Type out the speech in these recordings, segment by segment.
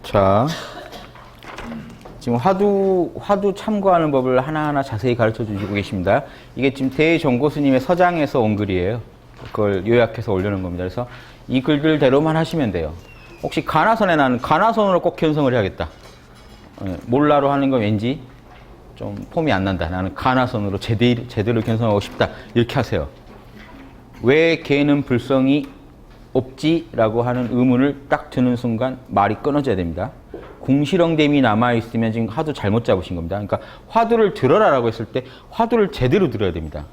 자, 지금 화두 참고하는 법을 하나하나 자세히 가르쳐 주시고 계십니다. 이게 지금 대종고 스님의 서장에서 온 글이에요. 그걸 요약해서 올려놓은 겁니다. 그래서 이 글들대로만 하시면 돼요. 혹시 가나선에 나는 가나선으로 꼭 견성을 해야겠다. 몰라로 하는 건 왠지 좀 폼이 안 난다. 나는 가나선으로 제대로 견성하고 싶다. 이렇게 하세요. 왜 개는 불성이 없지라고 하는 의문을 딱 드는 순간 말이 끊어져야 됩니다. 궁시렁댐이 남아있으면 지금 화두 잘못 잡으신 겁니다. 그러니까 화두를 들어라라고 했을 때 화두를 제대로 들어야 됩니다.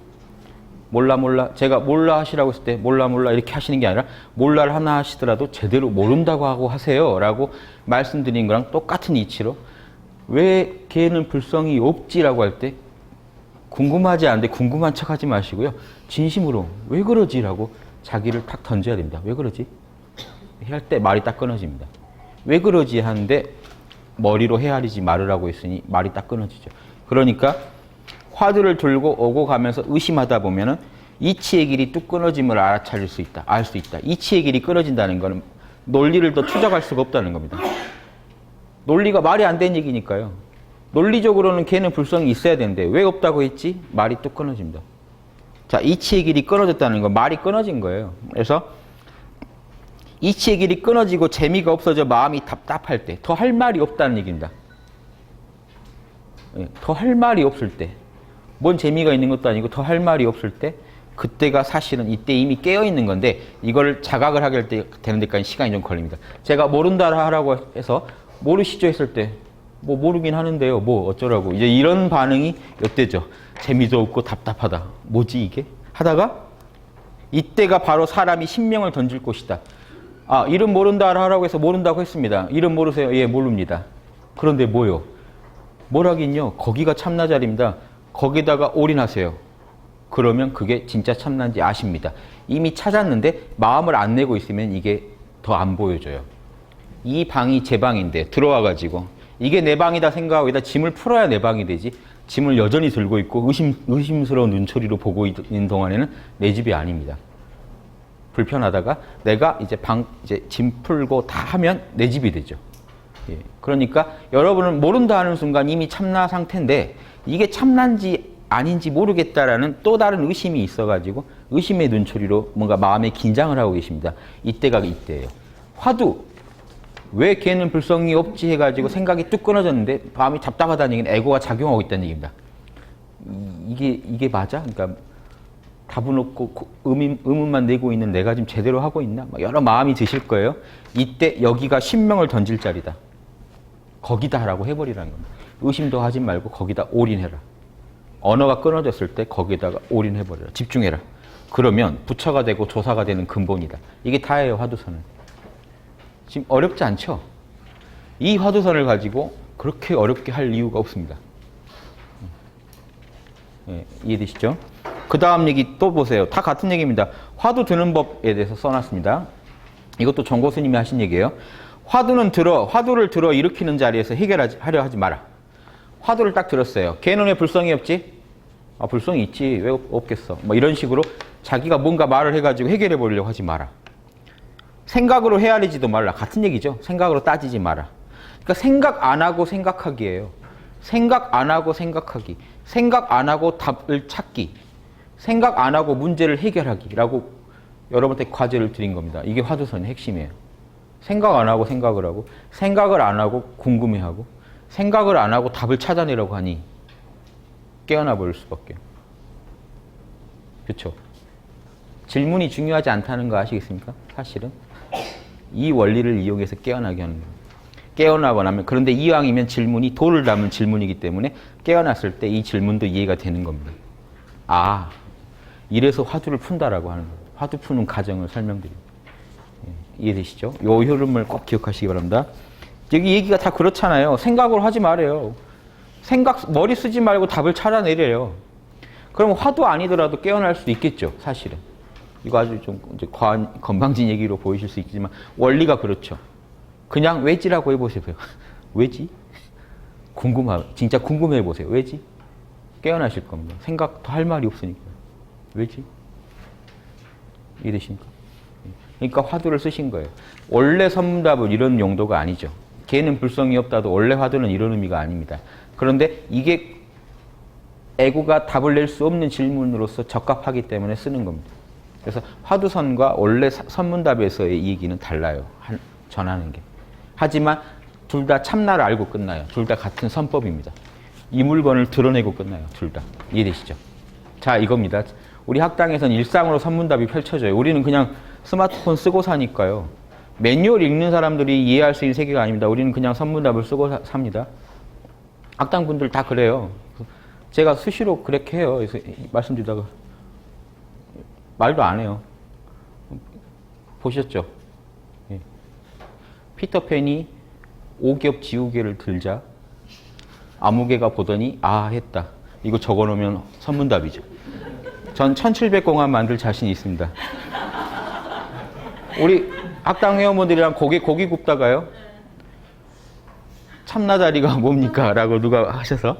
몰라 제가 몰라 하시라고 했을 때 몰라 이렇게 하시는 게 아니라 몰라를 하나 하시더라도 제대로 모른다고 하고 하세요 라고 말씀드린 거랑 똑같은 이치로 왜 걔는 불성이 없지라고 할 때 궁금하지 않은데 궁금한 척 하지 마시고요. 진심으로 왜 그러지라고 자기를 탁 던져야 됩니다. 왜 그러지? 할 때 말이 딱 끊어집니다. 왜 그러지 하는데 머리로 헤아리지 말으라고 했으니 말이 딱 끊어지죠. 그러니까 화두를 들고 오고 가면서 의심하다 보면은 이치의 길이 뚝 끊어짐을 알아차릴 수 있다. 알 수 있다. 이치의 길이 끊어진다는 것은 논리를 더 추적할 수가 없다는 겁니다. 논리가 말이 안 되는 얘기니까요. 논리적으로는 걔는 불성이 있어야 되는데 왜 없다고 했지? 말이 뚝 끊어집니다. 자, 이치의 길이 끊어졌다는 건 말이 끊어진 거예요. 그래서 이치의 길이 끊어지고 재미가 없어져 마음이 답답할 때 더 할 말이 없다는 얘기입니다. 더 할 말이 없을 때 뭔 재미가 있는 것도 아니고 더 할 말이 없을 때 그때가 사실은 이때 이미 깨어있는 건데 이걸 자각을 하게 되는 데까지 시간이 좀 걸립니다. 제가 모른다 하라고 해서 모르시죠 했을 때 뭐 모르긴 하는데요. 뭐 어쩌라고. 이제 이런 반응이 이때죠. 재미도 없고 답답하다. 뭐지 이게? 하다가 이때가 바로 사람이 신명을 던질 곳이다. 아, 이름 모른다 하라고 해서 모른다고 했습니다. 이름 모르세요? 예, 모릅니다. 그런데 뭐요? 뭐라긴요? 거기가 참나 자리입니다. 거기다가 올인하세요. 그러면 그게 진짜 참나인지 아십니다. 이미 찾았는데 마음을 안 내고 있으면 이게 더 안 보여져요. 이 방이 제 방인데 들어와가지고 이게 내 방이다 생각하고 여기다 짐을 풀어야 내 방이 되지. 짐을 여전히 들고 있고 의심스러운 눈초리로 보고 있는 동안에는 내 집이 아닙니다. 불편하다가 내가 이제 짐 풀고 다 하면 내 집이 되죠. 예. 그러니까 여러분은 모른다 하는 순간 이미 참나 상태인데 이게 참나인지 아닌지 모르겠다라는 또 다른 의심이 있어가지고 의심의 눈초리로 뭔가 마음에 긴장을 하고 계십니다. 이때가 이때예요. 화두. 왜 걔는 불성이 없지 해가지고 생각이 뚝 끊어졌는데 마음이 답답하다는 얘기는 에고가 작용하고 있다는 얘기입니다. 이게 맞아? 그러니까 답은 없고 의문만 내고 있는 내가 지금 제대로 하고 있나? 여러 마음이 드실 거예요. 이때 여기가 신명을 던질 자리다. 거기다라고 해버리라는 겁니다. 의심도 하지 말고 거기다 올인해라. 언어가 끊어졌을 때 거기다가 올인해버려라. 집중해라. 그러면 부처가 되고 조사가 되는 근본이다. 이게 다예요, 화두선은. 지금 어렵지 않죠? 이 화두선을 가지고 그렇게 어렵게 할 이유가 없습니다. 예, 이해되시죠? 그 다음 얘기 또 보세요. 다 같은 얘기입니다. 화두 드는 법에 대해서 써놨습니다. 이것도 정고 스님이 하신 얘기예요. 화두를 들어 일으키는 자리에서 해결하려 하지 마라. 화두를 딱 들었어요. 걔는 왜 불성이 없지? 아, 불성이 있지. 왜 없겠어? 뭐 이런 식으로 자기가 뭔가 말을 해가지고 해결해 보려고 하지 마라. 생각으로 헤아리지도 말라. 같은 얘기죠. 생각으로 따지지 마라. 그러니까 생각 안 하고 생각하기예요. 생각 안 하고 생각하기. 생각 안 하고 답을 찾기. 생각 안 하고 문제를 해결하기라고 여러분한테 과제를 드린 겁니다. 이게 화두선의 핵심이에요. 생각 안 하고 생각을 하고 생각을 안 하고 궁금해하고 생각을 안 하고 답을 찾아내려고 하니 깨어나 버릴 수밖에. 그렇죠? 질문이 중요하지 않다는 거 아시겠습니까? 사실은 이 원리를 이용해서 깨어나게 하는 거예요. 깨어나고 나면 그런데 이왕이면 질문이 도를 담은 질문이기 때문에 깨어났을 때 이 질문도 이해가 되는 겁니다. 아, 이래서 화두를 푼다라고 하는 거예요. 화두 푸는 과정을 설명드립니다. 이해되시죠? 이 흐름을 꼭 기억하시기 바랍니다. 여기 얘기가 다 그렇잖아요. 생각으로 하지 말아요. 머리 쓰지 말고 답을 찾아내래요. 그럼 화두 아니더라도 깨어날 수도 있겠죠, 사실은. 이거 아주 좀 이제 건방진 얘기로 보이실 수 있지만 원리가 그렇죠. 그냥 왜지라고 해보세요. 왜지? 진짜 궁금해 보세요. 왜지? 깨어나실 겁니다. 생각 더 할 말이 없으니까. 왜지? 이해되십니까? 그러니까 화두를 쓰신 거예요. 원래 선문답은 이런 용도가 아니죠. 개는 불성이 없다도 원래 화두는 이런 의미가 아닙니다. 그런데 이게 애고가 답을 낼 수 없는 질문으로서 적합하기 때문에 쓰는 겁니다. 그래서 화두선과 원래 선문답에서의 이 얘기는 달라요. 전하는 게. 하지만 둘 다 참나를 알고 끝나요. 둘 다 같은 선법입니다. 이 물건을 드러내고 끝나요. 둘 다. 이해되시죠? 자, 이겁니다. 우리 학당에서는 일상으로 선문답이 펼쳐져요. 우리는 그냥 스마트폰 쓰고 사니까요. 매뉴얼 읽는 사람들이 이해할 수 있는 세계가 아닙니다. 우리는 그냥 선문답을 쓰고 삽니다. 학당분들 다 그래요. 제가 수시로 그렇게 해요. 그래서 말씀드리다가 말도 안 해요. 보셨죠? 예. 피터팬이 오겹 지우개를 들자 아무개가 보더니 아 했다. 이거 적어놓으면 선문답이죠. 전 1700공안 만들 자신이 있습니다. 우리 학당 회원분들이랑 고기 굽다가요. 참나다리가 뭡니까? 라고 누가 하셔서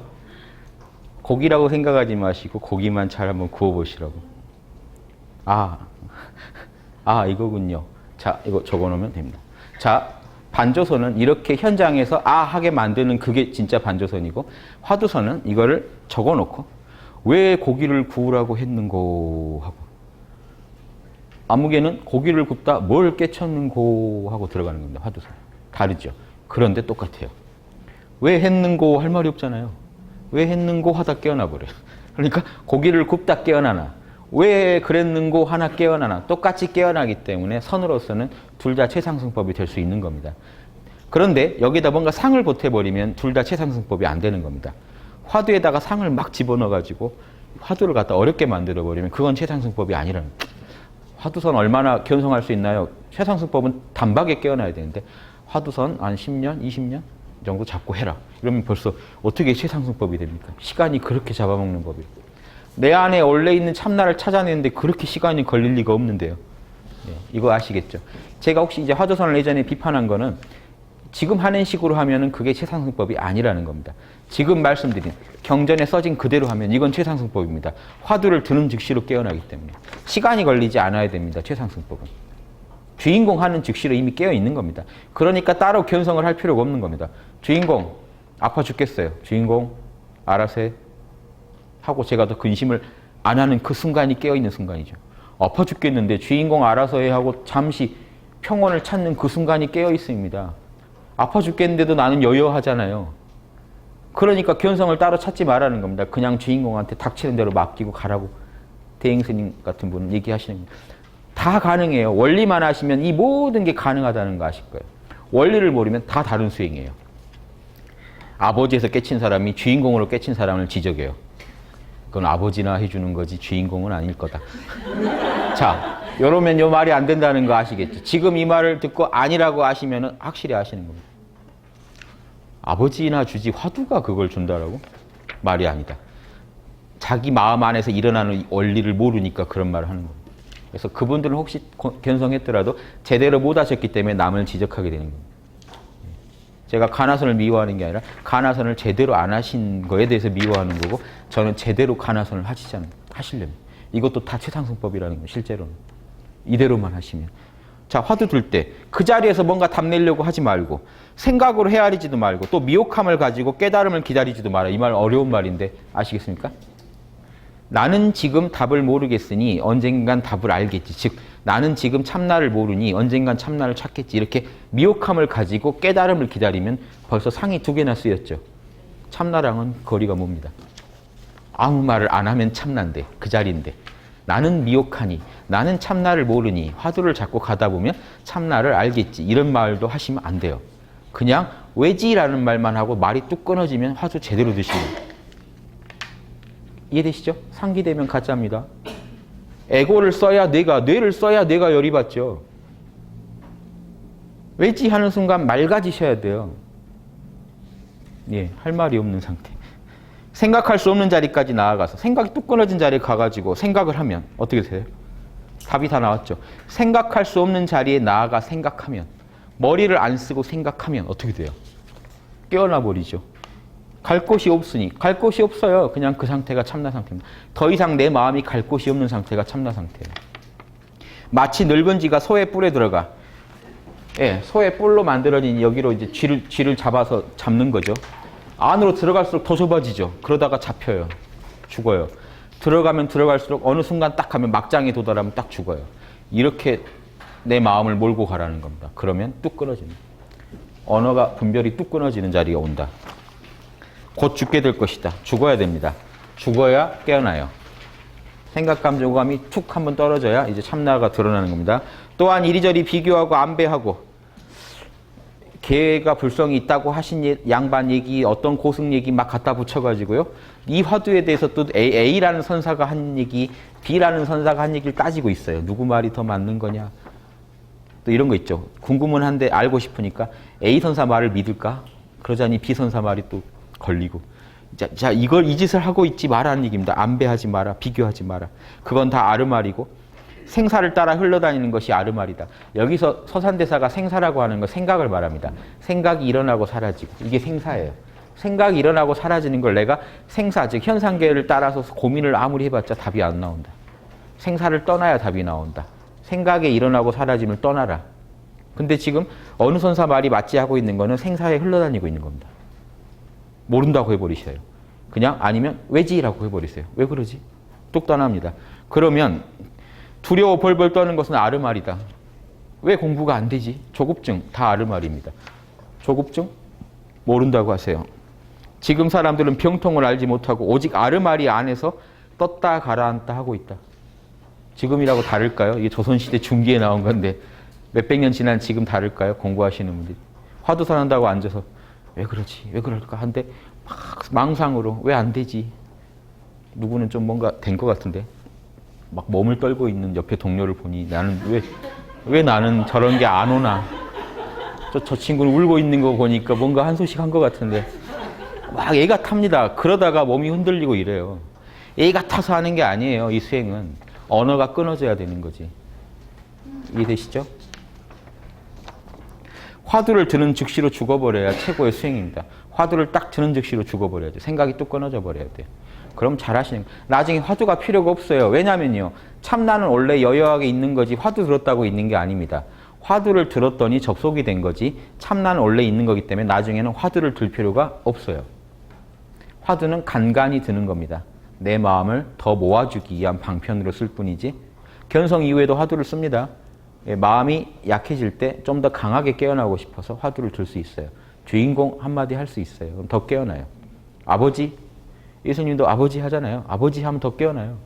고기라고 생각하지 마시고 고기만 잘 한번 구워보시라고. 이거군요. 자, 이거 적어놓으면 됩니다. 자, 반조선은 이렇게 현장에서 하게 만드는 그게 진짜 반조선이고, 화두선은 이거를 적어놓고 왜 고기를 구우라고 했는고 하고, 아무개는 고기를 굽다 뭘 깨쳤는고 하고 들어가는 겁니다. 화두선. 다르죠. 그런데 똑같아요. 왜 했는고 할 말이 없잖아요. 왜 했는고 하다 깨어나 버려요. 그러니까 고기를 굽다 깨어나나 왜 그랬는고 하나 깨어나나 똑같이 깨어나기 때문에 선으로서는 둘 다 최상승법이 될 수 있는 겁니다. 그런데 여기다 뭔가 상을 보태버리면 둘 다 최상승법이 안 되는 겁니다. 화두에다가 상을 막 집어넣어가지고 화두를 갖다 어렵게 만들어버리면 그건 최상승법이 아니라는 거예요. 화두선 얼마나 견성할 수 있나요? 최상승법은 단박에 깨어나야 되는데 화두선 한 10년, 20년 정도 잡고 해라. 이러면 벌써 어떻게 최상승법이 됩니까? 시간이 그렇게 잡아먹는 법이에요. 내 안에 원래 있는 참나를 찾아내는데 그렇게 시간이 걸릴 리가 없는데요. 네, 이거 아시겠죠? 제가 혹시 이제 화두선을 예전에 비판한 거는 지금 하는 식으로 하면은 그게 최상승법이 아니라는 겁니다. 지금 말씀드린 경전에 써진 그대로 하면 이건 최상승법입니다. 화두를 드는 즉시로 깨어나기 때문에 시간이 걸리지 않아야 됩니다. 최상승법은. 주인공 하는 즉시로 이미 깨어 있는 겁니다. 그러니까 따로 견성을 할 필요가 없는 겁니다. 주인공 아파 죽겠어요. 주인공 알아서 해. 하고 제가 더 근심을 안 하는 그 순간이 깨어있는 순간이죠. 아파 죽겠는데 주인공 알아서 해 하고 잠시 평온을 찾는 그 순간이 깨어있습니다. 아파 죽겠는데도 나는 여여하잖아요. 그러니까 견성을 따로 찾지 말라는 겁니다. 그냥 주인공한테 닥치는 대로 맡기고 가라고 대행스님 같은 분은 얘기하시는 겁니다. 다 가능해요. 원리만 하시면 이 모든 게 가능하다는 거 아실 거예요. 원리를 모르면 다 다른 수행이에요. 아버지에서 깨친 사람이 주인공으로 깨친 사람을 지적해요. 그건 아버지나 해주는 거지 주인공은 아닐 거다. 자, 이러면 이 말이 안 된다는 거 아시겠죠? 지금 이 말을 듣고 아니라고 하시면 확실히 아시는 겁니다. 아버지나 주지 화두가 그걸 준다라고? 말이 아니다. 자기 마음 안에서 일어나는 원리를 모르니까 그런 말을 하는 겁니다. 그래서 그분들은 혹시 견성했더라도 제대로 못 하셨기 때문에 남을 지적하게 되는 겁니다. 제가 가나선을 미워하는 게 아니라 가나선을 제대로 안 하신 거에 대해서 미워하는 거고 저는 제대로 가나선을 하시려면 이것도 다 최상승법이라는 거예요. 실제로는. 이대로만 하시면. 자, 화두 들 때 그 자리에서 뭔가 답내려고 하지 말고 생각으로 헤아리지도 말고 또 미혹함을 가지고 깨달음을 기다리지도 마라. 이 말 어려운 말인데 아시겠습니까? 나는 지금 답을 모르겠으니 언젠간 답을 알겠지. 즉 나는 지금 참나를 모르니 언젠간 참나를 찾겠지. 이렇게 미혹함을 가지고 깨달음을 기다리면 벌써 상이 두 개나 쓰였죠. 참나랑은 거리가 멉니다. 아무 말을 안 하면 참나인데 그 자리인데 나는 미혹하니 나는 참나를 모르니 화두를 잡고 가다 보면 참나를 알겠지. 이런 말도 하시면 안 돼요. 그냥 왜지라는 말만 하고 말이 뚝 끊어지면 화두 제대로 드시는 거예요. 이해되시죠? 상기되면 가짜입니다. 에고를 써야 뇌를 써야 뇌가 열이 받죠. 왜지 하는 순간 맑아지셔야 돼요. 예, 할 말이 없는 상태. 생각할 수 없는 자리까지 나아가서 생각이 뚝 끊어진 자리에 가가지고 생각을 하면 어떻게 돼요? 답이 다 나왔죠. 생각할 수 없는 자리에 나아가 생각하면 머리를 안 쓰고 생각하면 어떻게 돼요? 깨어나 버리죠. 갈 곳이 없으니 갈 곳이 없어요. 그냥 그 상태가 참나 상태입니다. 더 이상 내 마음이 갈 곳이 없는 상태가 참나 상태예요. 마치 늙은지가 소의 뿔에 들어가 예, 소의 뿔로 만들어진 여기로 이제 쥐를 잡아서 잡는 거죠. 안으로 들어갈수록 더 좁아지죠. 그러다가 잡혀요. 죽어요. 들어가면 들어갈수록 어느 순간 딱 하면 막장에 도달하면 딱 죽어요. 이렇게 내 마음을 몰고 가라는 겁니다. 그러면 뚝 끊어집니다. 언어가 분별이 뚝 끊어지는 자리가 온다. 곧 죽게 될 것이다. 죽어야 됩니다. 죽어야 깨어나요. 생각, 감정, 오감이 툭 한번 떨어져야 이제 참나가 드러나는 겁니다. 또한 이리저리 비교하고 안배하고 개가 불성이 있다고 하신 양반 얘기, 어떤 고승 얘기 막 갖다 붙여가지고요. 이 화두에 대해서 또 A라는 선사가 한 얘기, B라는 선사가 한 얘기를 따지고 있어요. 누구 말이 더 맞는 거냐. 또 이런 거 있죠. 궁금은 한데 알고 싶으니까 A 선사 말을 믿을까? 그러자니 B 선사 말이 또 걸리고. 자, 이 짓을 하고 있지 마라는 얘기입니다. 안배하지 마라, 비교하지 마라. 그건 다 아르말이고 생사를 따라 흘러다니는 것이 아르말이다. 여기서 서산대사가 생사라고 하는 건 생각을 말합니다. 생각이 일어나고 사라지고 이게 생사예요. 생각이 일어나고 사라지는 걸 내가 생사, 즉 현상계를 따라서 고민을 아무리 해봤자 답이 안 나온다. 생사를 떠나야 답이 나온다. 생각에 일어나고 사라짐을 떠나라. 근데 지금 어느 선사 말이 맞지 하고 있는 거는 생사에 흘러다니고 있는 겁니다. 모른다고 해버리셔요. 그냥 아니면 왜지라고 해버리세요. 왜 그러지? 뚝 떠납니다. 그러면 두려워 벌벌 떠는 것은 아르말이다. 왜 공부가 안 되지? 조급증 다 아르말입니다. 조급증? 모른다고 하세요. 지금 사람들은 병통을 알지 못하고 오직 아르말이 안에서 떴다 가라앉다 하고 있다. 지금이라고 다를까요? 이게 조선시대 중기에 나온 건데 몇백 년 지난 지금 다를까요? 공부하시는 분들이. 화두선 한다고 앉아서 왜 그러지? 왜 그럴까? 한데 막 망상으로 왜 안 되지? 누구는 좀 뭔가 된 것 같은데 막 몸을 떨고 있는 옆에 동료를 보니 나는 왜 나는 저런 게 안 오나? 저 친구는 울고 있는 거 보니까 뭔가 한 소식 한 것 같은데 막 애가 탑니다. 그러다가 몸이 흔들리고 이래요. 애가 타서 하는 게 아니에요. 이 수행은 언어가 끊어져야 되는 거지. 이해되시죠? 화두를 드는 즉시로 죽어버려야 최고의 수행입니다. 화두를 딱 드는 즉시로 죽어버려야 돼. 생각이 뚝 끊어져 버려야 돼. 그럼 잘하시는 거예요. 나중에 화두가 필요가 없어요. 왜냐면요. 참나는 원래 여여하게 있는 거지 화두 들었다고 있는 게 아닙니다. 화두를 들었더니 접속이 된 거지 참나는 원래 있는 거기 때문에 나중에는 화두를 들 필요가 없어요. 화두는 간간히 드는 겁니다. 내 마음을 더 모아주기 위한 방편으로 쓸 뿐이지 견성 이후에도 화두를 씁니다. 마음이 약해질 때 좀 더 강하게 깨어나고 싶어서 화두를 들 수 있어요. 주인공 한마디 할 수 있어요. 그럼 더 깨어나요. 아버지, 예수님도 아버지 하잖아요. 아버지 하면 더 깨어나요.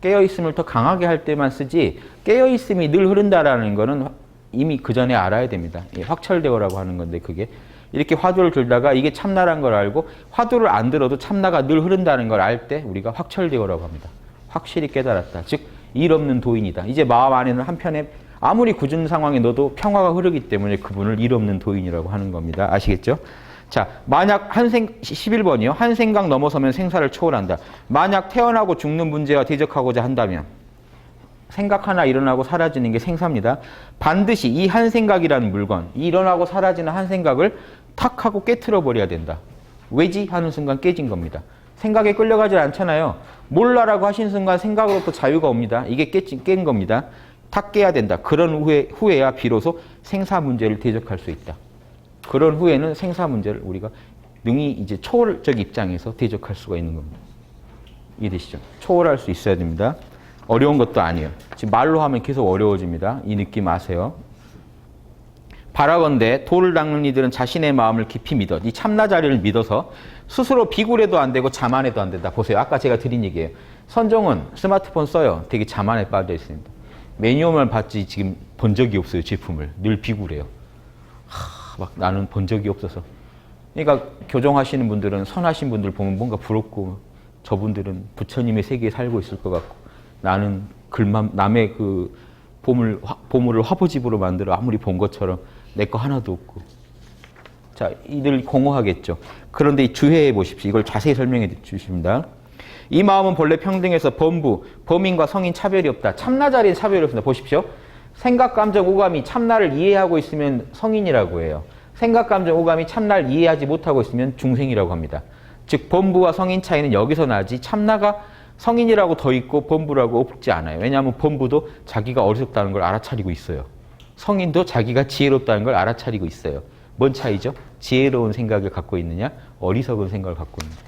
깨어있음을 더 강하게 할 때만 쓰지 깨어있음이 늘 흐른다라는 거는 이미 그 전에 알아야 됩니다. 확철대오라고 하는 건데 그게 이렇게 화두를 들다가 이게 참나란 걸 알고 화두를 안 들어도 참나가 늘 흐른다는 걸 알 때 우리가 확철대오라고 합니다. 확실히 깨달았다. 즉 일 없는 도인이다. 이제 마음 안에는 한편에 아무리 굳은 상황에 넣어도 평화가 흐르기 때문에 그분을 일 없는 도인이라고 하는 겁니다. 아시겠죠? 자, 만약 11번이요. 한 생각 넘어서면 생사를 초월한다. 만약 태어나고 죽는 문제와 대적하고자 한다면 생각 하나 일어나고 사라지는 게 생사입니다. 반드시 이 한 생각이라는 물건, 이 일어나고 사라지는 한 생각을 탁 하고 깨트려 버려야 된다. 왜지? 하는 순간 깨진 겁니다. 생각에 끌려가지 않잖아요. 몰라라고 하신 순간 생각으로부터 자유가 옵니다. 이게 깬 겁니다. 탁 깨야 된다. 그런 후에야 비로소 생사 문제를 대적할 수 있다. 그런 후에는 생사 문제를 우리가 능히 이제 초월적 입장에서 대적할 수가 있는 겁니다. 이해되시죠? 초월할 수 있어야 됩니다. 어려운 것도 아니에요. 지금 말로 하면 계속 어려워집니다. 이 느낌 아세요? 바라건대 도를 닦는 이들은 자신의 마음을 깊이 믿어 이 참나 자리를 믿어서 스스로 비굴해도 안 되고 자만해도 안 된다. 보세요. 아까 제가 드린 얘기예요. 선종은 스마트폰 써요. 되게 자만에 빠져 있습니다. 매뉴얼만 봤지 지금 본 적이 없어요. 제품을. 늘 비굴해요. 막 나는 본 적이 없어서. 그러니까 교정하시는 분들은 선하신 분들 보면 뭔가 부럽고 저분들은 부처님의 세계에 살고 있을 것 같고 나는 글만 남의 그 보물을 화보집으로 만들어 아무리 본 것처럼 내 거 하나도 없고. 자, 이들 공허하겠죠. 그런데 이 주해해 보십시오. 이걸 자세히 설명해 주십니다. 이 마음은 본래 평등해서 범인과 성인 차별이 없다. 참나 자리에 차별이 없습니다. 보십시오. 생각, 감정, 오감이 참나를 이해하고 있으면 성인이라고 해요. 생각, 감정, 오감이 참나를 이해하지 못하고 있으면 중생이라고 합니다. 즉 범부와 성인 차이는 여기서 나지 참나가 성인이라고 더 있고 범부라고 없지 않아요. 왜냐하면 범부도 자기가 어리석다는 걸 알아차리고 있어요. 성인도 자기가 지혜롭다는 걸 알아차리고 있어요. 뭔 차이죠? 지혜로운 생각을 갖고 있느냐, 어리석은 생각을 갖고 있느냐.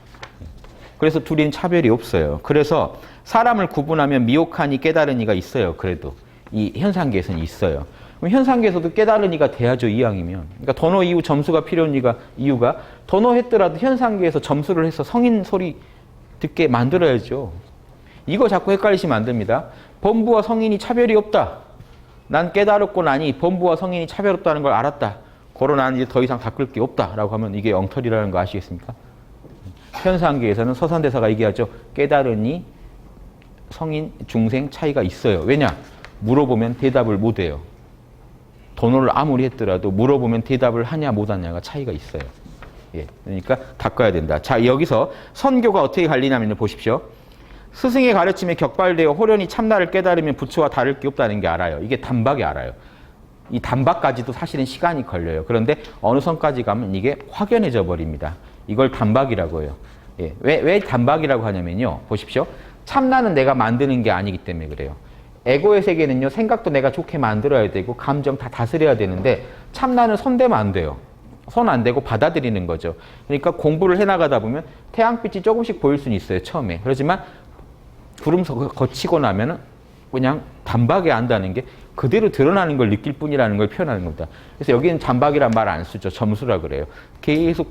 그래서 둘이는 차별이 없어요. 그래서 사람을 구분하면 미혹한 이 깨달은 이가 있어요. 그래도 이 현상계에서는 있어요. 그럼 현상계에서도 깨달은 이가 돼야죠. 이왕이면. 그러니까 도노 이후 점수가 필요한 이유가 도노했더라도 현상계에서 점수를 해서 성인 소리 듣게 만들어야죠. 이거 자꾸 헷갈리시면 안 됩니다. 범부와 성인이 차별이 없다. 난 깨달았고 나니 범부와 성인이 차별 없다는 걸 알았다. 그러 나는 이제 더 이상 닦을 게 없다라고 하면 이게 엉터리라는 거 아시겠습니까? 현상계에서는 서산대사가 얘기하죠. 깨달으니 성인, 중생 차이가 있어요. 왜냐? 물어보면 대답을 못해요. 도노를 아무리 했더라도 물어보면 대답을 하냐 못하냐가 차이가 있어요. 예, 그러니까 닦아야 된다. 자, 여기서 선교가 어떻게 갈리냐면 보십시오. 스승의 가르침에 격발되어 호련히 참나를 깨달으면 부처와 다를 게 없다는 게 알아요. 이게 단박에 알아요. 이 단박까지도 사실은 시간이 걸려요. 그런데 어느 선까지 가면 이게 확연해져 버립니다. 이걸 단박이라고 해요. 예, 왜 단박이라고 하냐면요. 보십시오. 참나는 내가 만드는 게 아니기 때문에 그래요. 에고의 세계는요. 생각도 내가 좋게 만들어야 되고 감정 다 다스려야 되는데 참나는 손대면 안 돼요. 손 안 대고 받아들이는 거죠. 그러니까 공부를 해나가다 보면 태양빛이 조금씩 보일 수는 있어요. 처음에. 그렇지만 구름 거치고 나면은 그냥 단박에 안다는 게 그대로 드러나는 걸 느낄 뿐이라는 걸 표현하는 겁니다. 그래서 여기는 단박이란 말 안 쓰죠. 점수라 그래요. 계속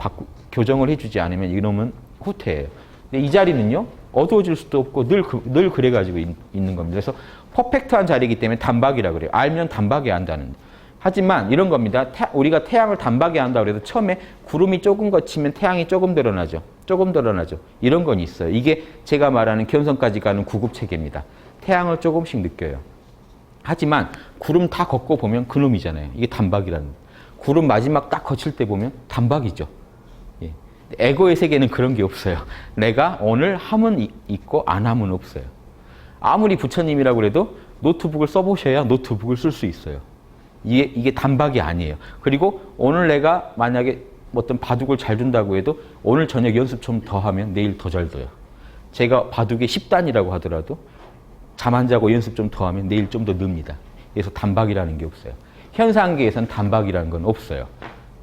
교정을 해주지 않으면 이놈은 후퇴예요. 근데 이 자리는요. 어두워질 수도 없고 늘 그래가지고 있는 겁니다. 그래서 퍼펙트한 자리이기 때문에 단박이라 그래요. 알면 단박에 안다는. 하지만 이런 겁니다. 우리가 태양을 단박에 한다고 해도 처음에 구름이 조금 거치면 태양이 조금 드러나죠. 조금 드러나죠. 이런 건 있어요. 이게 제가 말하는 견성까지 가는 구급체계입니다. 태양을 조금씩 느껴요. 하지만 구름 다 걷고 보면 그놈이잖아요. 이게 단박이라는 거예요. 구름 마지막 딱 거칠 때 보면 단박이죠. 예. 에고의 세계는 그런 게 없어요. 내가 오늘 함은 있고 안 함은 없어요. 아무리 부처님이라고 해도 노트북을 써보셔야 노트북을 쓸 수 있어요. 이게 단박이 아니에요. 그리고 오늘 내가 만약에 어떤 바둑을 잘 둔다고 해도 오늘 저녁 연습 좀 더 하면 내일 더 잘 둬요. 제가 바둑에 10단이라고 하더라도 잠 안 자고 연습 좀 더 하면 내일 좀 더 늡니다. 그래서 단박이라는 게 없어요. 현상계에서는 단박이라는 건 없어요.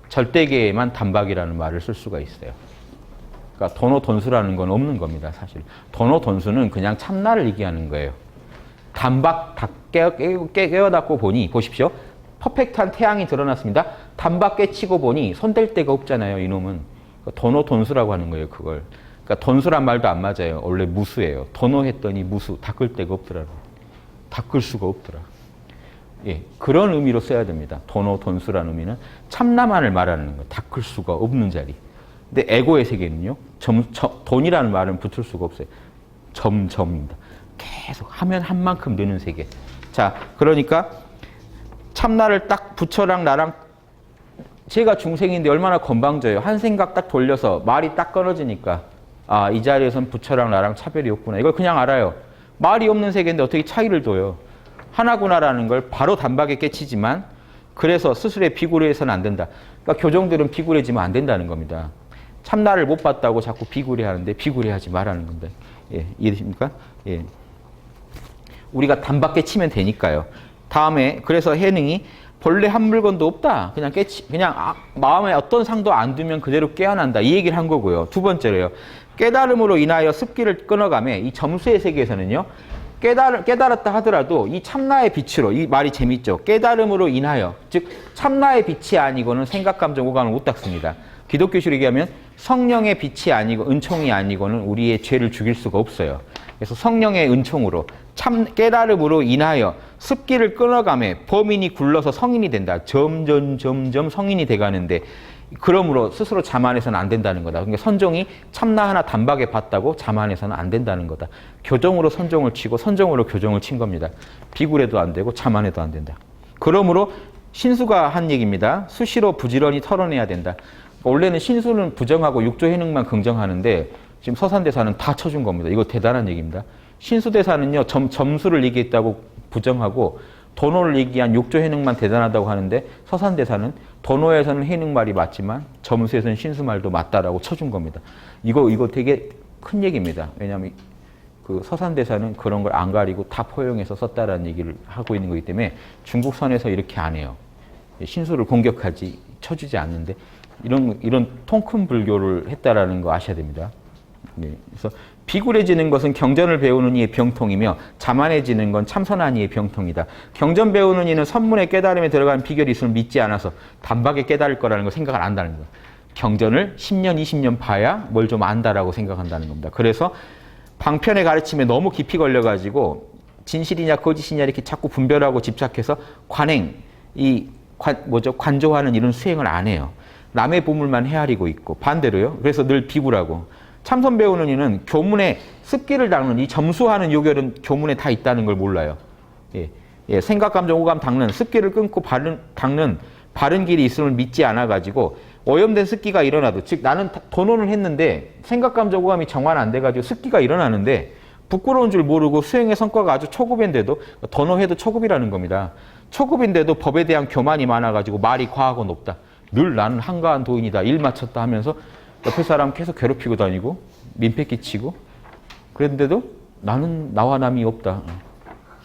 절대계에만 단박이라는 말을 쓸 수가 있어요. 그러니까 도노돈수라는 건 없는 겁니다. 사실. 도노돈수는 그냥 참나를 얘기하는 거예요. 단박 다 깨어닫고 보니 보십시오. 퍼펙트한 태양이 드러났습니다. 단박 깨치고 보니 손댈 데가 없잖아요. 이놈은. 그러니까 도노돈수라고 하는 거예요. 그걸. 그러니까 돈수란 말도 안 맞아요. 원래 무수예요. 도노했더니 무수. 닦을 데가 없더라. 닦을 수가 없더라. 예, 그런 의미로 써야 됩니다. 도노돈수라는 의미는 참나만을 말하는 거예요. 닦을 수가 없는 자리. 근데 에고의 세계는요. 돈이라는 말은 붙을 수가 없어요. 점입니다. 계속 하면 한 만큼 느는 세계. 자, 그러니까 참나를 딱 부처랑 나랑 제가 중생인데 얼마나 건방져요. 한 생각 딱 돌려서 말이 딱 끊어지니까 아, 이 자리에선 부처랑 나랑 차별이 없구나. 이걸 그냥 알아요. 말이 없는 세계인데 어떻게 차이를 둬요. 하나구나라는 걸 바로 단박에 깨치지만 그래서 스스로의 비굴해서는 안 된다. 그러니까 교정들은 비굴해지면 안 된다는 겁니다. 참나를 못 봤다고 자꾸 비굴해하는데 비굴해하지 말라는 겁니다. 예, 이해되십니까? 예. 우리가 단박 깨치면 되니까요. 다음에 그래서 해능이 본래 한 물건도 없다. 그냥 마음에 어떤 상도 안 두면 그대로 깨어난다. 이 얘기를 한 거고요. 두 번째로요. 깨달음으로 인하여 습기를 끊어가며 이 점수의 세계에서는요. 깨달았다 하더라도 이 참나의 빛으로 이 말이 재밌죠. 깨달음으로 인하여 즉 참나의 빛이 아니고는 생각, 감정, 오감을 못 닦습니다. 기독교식으로 얘기하면 성령의 빛이 아니고 은총이 아니고는 우리의 죄를 죽일 수가 없어요. 그래서 성령의 은총으로 참 깨달음으로 인하여 습기를 끊어가며 범인이 굴러서 성인이 된다. 점점 성인이 돼가는데 그러므로 스스로 자만해서는 안 된다는 거다. 그러니까 선종이 참나 하나 단박에 봤다고 자만해서는 안 된다는 거다. 교정으로 선종을 치고 선종으로 교정을 친 겁니다. 비굴해도 안 되고 자만해도 안 된다. 그러므로 신수가 한 얘기입니다. 수시로 부지런히 털어내야 된다. 원래는 신수는 부정하고 육조 해능만 긍정하는데 지금 서산대사는 다 쳐준 겁니다. 이거 대단한 얘기입니다. 신수대사는요. 점수를 얘기했다고 부정하고 도노를 얘기한 육조 해능만 대단하다고 하는데 서산대사는 도노에서는 해능 말이 맞지만 점수에서는 신수 말도 맞다라고 쳐준 겁니다. 이거 되게 큰 얘기입니다. 왜냐하면 그 서산대사는 그런 걸 안 가리고 다 포용해서 썼다라는 얘기를 하고 있는 거기 때문에 중국선에서 이렇게 안 해요. 신수를 공격하지 쳐주지 않는데 이런 통큰 불교를 했다라는 거 아셔야 됩니다. 네, 그래서 비굴해지는 것은 경전을 배우는 이의 병통이며 자만해지는 건 참선한 이의 병통이다. 경전 배우는 이는 선문의 깨달음에 들어가는 비결이 있음을 믿지 않아서 단박에 깨달을 거라는 걸 생각을 안 한다는 거예요. 경전을 10년, 20년 봐야 뭘 좀 안다라고 생각한다는 겁니다. 그래서 방편의 가르침에 너무 깊이 걸려가지고 진실이냐 거짓이냐 이렇게 자꾸 분별하고 집착해서 관조하는 이런 수행을 안 해요. 남의 보물만 헤아리고 있고 반대로요. 그래서 늘 비굴하고 참선 배우는 이는 교문에 습기를 닦는 이 점수하는 요결은 교문에 다 있다는 걸 몰라요. 생각, 감정, 오감 닦는 습기를 끊고 닦는 바른 길이 있음을 믿지 않아가지고 오염된 습기가 일어나도 즉 나는 도논을 했는데 생각, 감정, 오감이 정화는 안 돼가지고 습기가 일어나는데 부끄러운 줄 모르고 수행의 성과가 아주 초급인데도 도논해도 초급이라는 겁니다. 초급인데도 법에 대한 교만이 많아가지고 말이 과하고 높다. 늘 나는 한가한 도인이다. 일 마쳤다 하면서 옆에 사람 계속 괴롭히고 다니고 민폐 끼치고 그랬는데도 나는 나와 남이 없다.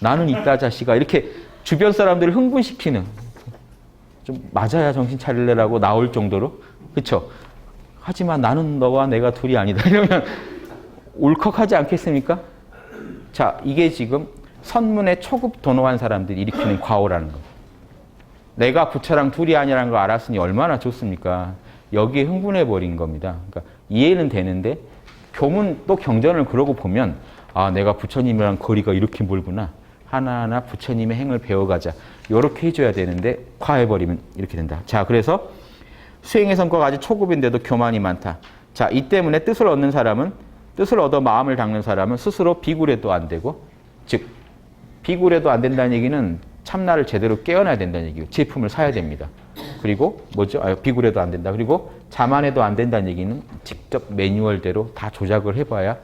나는 있다 자식아. 이렇게 주변 사람들을 흥분시키는 좀 맞아야 정신 차릴래라고 나올 정도로 그렇죠. 하지만 나는 너와 내가 둘이 아니다. 이러면 울컥하지 않겠습니까? 자, 이게 지금 선문의 초급 도노한 사람들이 일으키는 과오라는 거. 내가 부처랑 둘이 아니라는 걸 알았으니 얼마나 좋습니까? 여기에 흥분해버린 겁니다. 그러니까 이해는 되는데 교문 또 경전을 그러고 보면 아 내가 부처님이랑 거리가 이렇게 멀구나. 하나하나 부처님의 행을 배워가자. 이렇게 해줘야 되는데 과해버리면 이렇게 된다. 자, 그래서 수행의 성과가 아주 초급인데도 교만이 많다. 자, 이 때문에 뜻을 얻는 사람은 뜻을 얻어 마음을 닦는 사람은 스스로 비굴해도 안 되고 즉 비굴해도 안 된다는 얘기는 참나를 제대로 깨어나야 된다는 얘기고 제품을 사야 됩니다. 그리고 뭐죠? 비굴해도 안 된다. 그리고 자만해도 안 된다는 얘기는 직접 매뉴얼대로 다 조작을 해봐야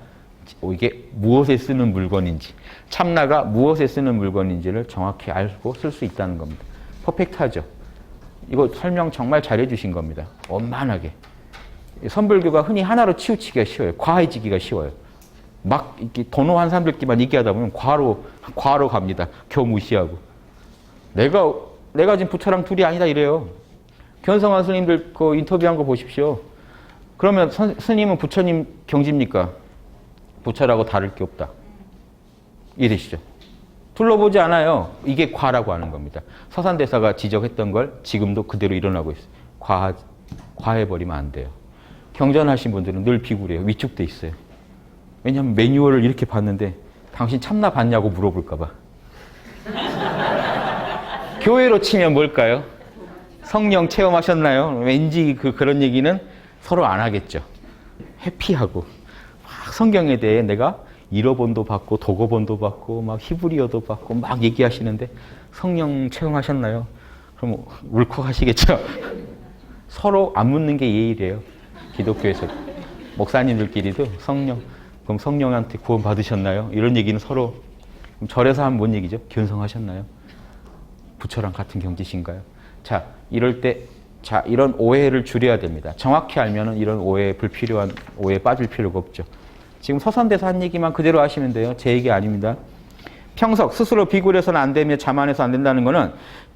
이게 무엇에 쓰는 물건인지 참나가 무엇에 쓰는 물건인지를 정확히 알고 쓸 수 있다는 겁니다. 퍼펙트하죠? 이거 설명 정말 잘해 주신 겁니다. 원만하게. 선불교가 흔히 하나로 치우치기가 쉬워요. 과해지기가 쉬워요. 막 이렇게 도노한 사람들끼리만 얘기하다 보면 과로 갑니다. 교 무시하고. 내가 지금 부처랑 둘이 아니다 이래요. 견성한 스님들 그 인터뷰한 거 보십시오. 그러면 스님은 부처님 경지입니까? 부처라고 다를 게 없다. 이해되시죠? 둘러보지 않아요. 이게 과라고 하는 겁니다. 서산대사가 지적했던 걸 지금도 그대로 일어나고 있어요. 과해버리면 안 돼요. 경전하신 분들은 늘 비굴해요. 위축돼 있어요. 왜냐하면 매뉴얼을 이렇게 봤는데 당신 참나 봤냐고 물어볼까 봐. 교회로 치면 뭘까요? 성령 체험하셨나요? 왠지 그런 얘기는 서로 안 하겠죠. 회피하고 막 성경에 대해 내가 일어본도 받고 도거본도 받고 막 히브리어도 받고 막 얘기하시는데 성령 체험하셨나요? 그럼 울컥하시겠죠. 서로 안 묻는 게 예의래요. 기독교에서 목사님들끼리도 그럼 성령한테 구원 받으셨나요? 이런 얘기는 서로 절에서 하면 뭔 얘기죠? 견성하셨나요? 부처랑 같은 경지신가요? 자, 이럴 때 이런 오해를 줄여야 됩니다. 정확히 알면은 이런 불필요한 오해에 빠질 필요가 없죠. 지금 서산대사 한 얘기만 그대로 하시면 돼요. 제 얘기 아닙니다. 평석, 스스로 비굴해서는 안 되며 자만해서 안 된다는 거는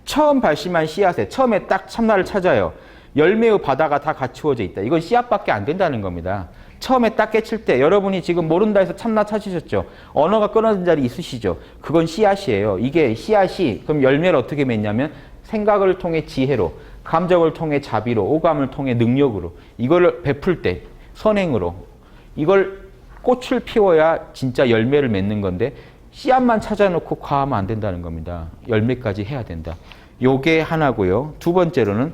처음 발심한 씨앗에 처음에 딱 참나를 찾아요. 열매의 바다가 다 갖추어져 있다. 이건 씨앗밖에 안 된다는 겁니다. 처음에 딱 깨칠 때 여러분이 지금 모른다 해서 참나 찾으셨죠. 언어가 끊어진 자리 있으시죠. 그건 씨앗이에요. 이게 씨앗이 그럼 열매를 어떻게 맺냐면 생각을 통해 지혜로, 감정을 통해 자비로, 오감을 통해 능력으로 이거를 베풀 때 선행으로 이걸 꽃을 피워야 진짜 열매를 맺는 건데 씨앗만 찾아놓고 과하면 안 된다는 겁니다. 열매까지 해야 된다. 요게 하나고요. 두 번째로는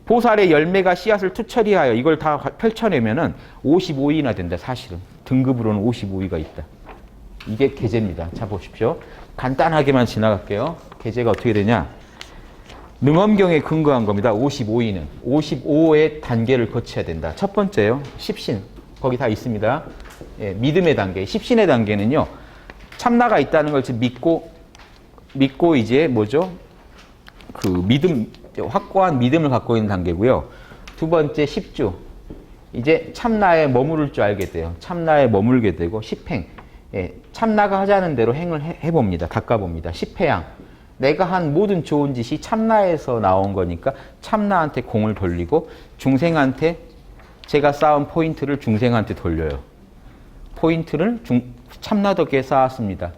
보살의 열매가 씨앗을 투처리하여 이걸 다 펼쳐내면은 55위나 된다. 사실은 등급으로는 55위가 있다. 이게 계제입니다. 자 보십시오. 간단하게만 지나갈게요. 계제가 어떻게 되냐? 능엄경에 근거한 겁니다. 55위는 55의 단계를 거쳐야 된다. 첫 번째요. 십신 거기 다 있습니다. 예, 믿음의 단계. 십신의 단계는요. 참나가 있다는 걸 믿고 이제 뭐죠? 그 믿음 확고한 믿음을 갖고 있는 단계고요. 두 번째 십주. 이제 참나에 머무를 줄 알게 돼요. 참나에 머물게 되고 십행. 예, 참나가 하자는 대로 행을 해봅니다. 닦아봅니다. 10회양. 내가 한 모든 좋은 짓이 참나에서 나온 거니까 참나한테 공을 돌리고 중생한테 제가 쌓은 포인트를 중생한테 돌려요. 포인트를 참나 덕에 쌓았습니다.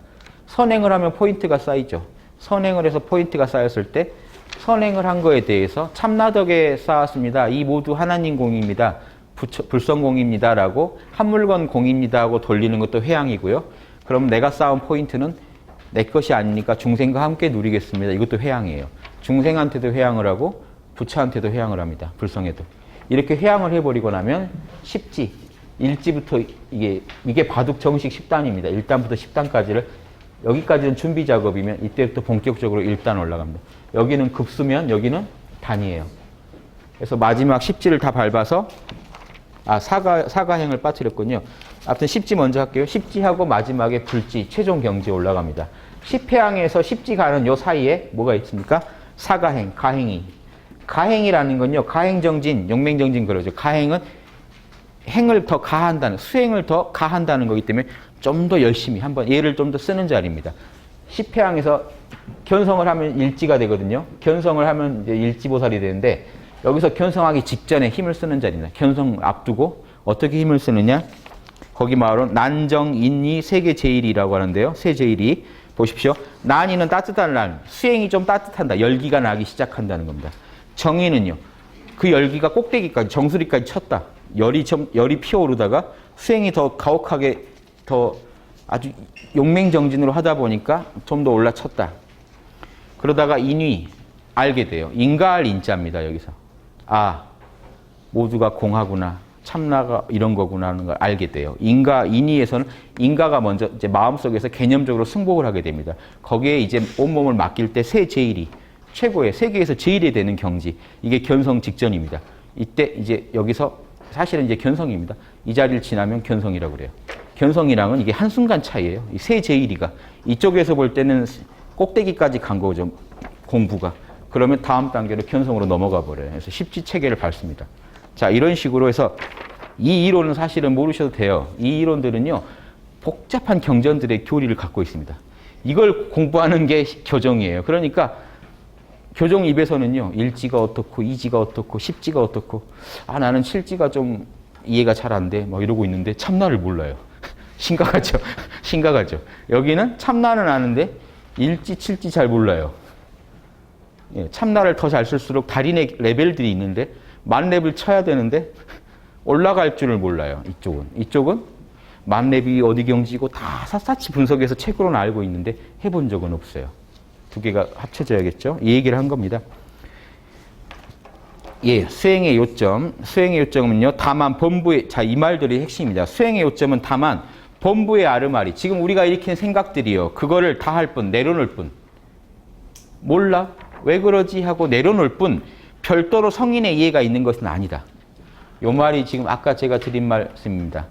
선행을 하면 포인트가 쌓이죠. 선행을 해서 포인트가 쌓였을 때 선행을 한 거에 대해서 참나 덕에 쌓았습니다. 이 모두 하나님 공입니다. 불성공입니다. 라고 한물건 공입니다. 하고 돌리는 것도 회양이고요. 그럼 내가 쌓은 포인트는 내 것이 아니니까 중생과 함께 누리겠습니다. 이것도 회양이에요. 중생한테도 회양을 하고 부처한테도 회양을 합니다. 불성에도. 이렇게 회양을 해버리고 나면 10지, 1지부터 이게 바둑 정식 10단입니다. 1단부터 10단까지를 여기까지는 준비 작업이면 이때부터 본격적으로 1단 올라갑니다. 여기는 급수면 여기는 단이에요. 그래서 마지막 10지를 다 밟아서 사가행을 빠뜨렸군요. 아무튼 10지 먼저 할게요. 10지하고 마지막에 불지, 최종 경지에 올라갑니다. 10회항에서 10지 가는 요 사이에 뭐가 있습니까? 사가행, 가행이. 가행이라는 건요, 가행정진, 용맹정진 그러죠. 가행은 행을 더 가한다는, 수행을 더 가한다는 거기 때문에 좀 더 열심히 한번 얘를 좀 더 쓰는 자리입니다. 10회항에서 견성을 하면 일지가 되거든요. 견성을 하면 이제 일지보살이 되는데 여기서 견성하기 직전에 힘을 쓰는 자리입니다. 견성 앞두고 어떻게 힘을 쓰느냐? 거기 말은 난정, 인이, 세계 제일이라고 하는데요. 세 제일이 보십시오. 난이는 따뜻한 난, 수행이 좀 따뜻한다. 열기가 나기 시작한다는 겁니다. 정의는요. 그 열기가 꼭대기까지, 정수리까지 쳤다. 열이 피어오르다가 수행이 더 가혹하게 더 아주 용맹정진으로 하다 보니까 좀 더 올라쳤다. 그러다가 인위, 알게 돼요. 인가할 인자입니다. 여기서. 모두가 공하구나. 참나가 이런 거구나 하는 걸 알게 돼요. 인위에서는 인가가 먼저 이제 마음속에서 개념적으로 승복을 하게 됩니다. 거기에 이제 온몸을 맡길 때 세 제일이 최고의 세계에서 제일이 되는 경지. 이게 견성 직전입니다. 이때 이제 여기서 사실은 이제 견성입니다. 이 자리를 지나면 견성이라고 그래요. 견성이랑은 이게 한순간 차이예요. 이 세 제일이가 이쪽에서 볼 때는 꼭대기까지 간 거죠. 공부가. 그러면 다음 단계로 견성으로 넘어가 버려요. 그래서 십지 체계를 밟습니다. 자, 이런 식으로 해서 이 이론은 사실은 모르셔도 돼요. 이 이론들은요, 복잡한 경전들의 교리를 갖고 있습니다. 이걸 공부하는 게 교정이에요. 그러니까 교정 입에서는요, 일지가 어떻고, 이지가 어떻고, 십지가 어떻고, 나는 칠지가 좀 이해가 잘 안 돼. 뭐 이러고 있는데 참나를 몰라요. 심각하죠. 심각하죠. 여기는 참나는 아는데 일지, 칠지 잘 몰라요. 예, 참나를 더 잘 쓸수록 달인의 레벨들이 있는데 만렙을 쳐야 되는데 올라갈 줄을 몰라요. 이쪽은 만렙이 어디 경지고 다 샅샅이 분석해서 책으로는 알고 있는데 해본 적은 없어요. 두 개가 합쳐져야겠죠. 이 얘기를 한 겁니다. 예, 수행의 요점. 수행의 요점은요, 다만 범부의, 자, 이 말들이 핵심입니다. 수행의 요점은 다만 범부의 아르마리. 지금 우리가 일으킨 생각들이요, 그거를 다 할 뿐, 내려놓을 뿐. 몰라? 왜 그러지? 하고 내려놓을 뿐, 별도로 성인의 이해가 있는 것은 아니다. 요 말이 지금 아까 제가 드린 말씀입니다.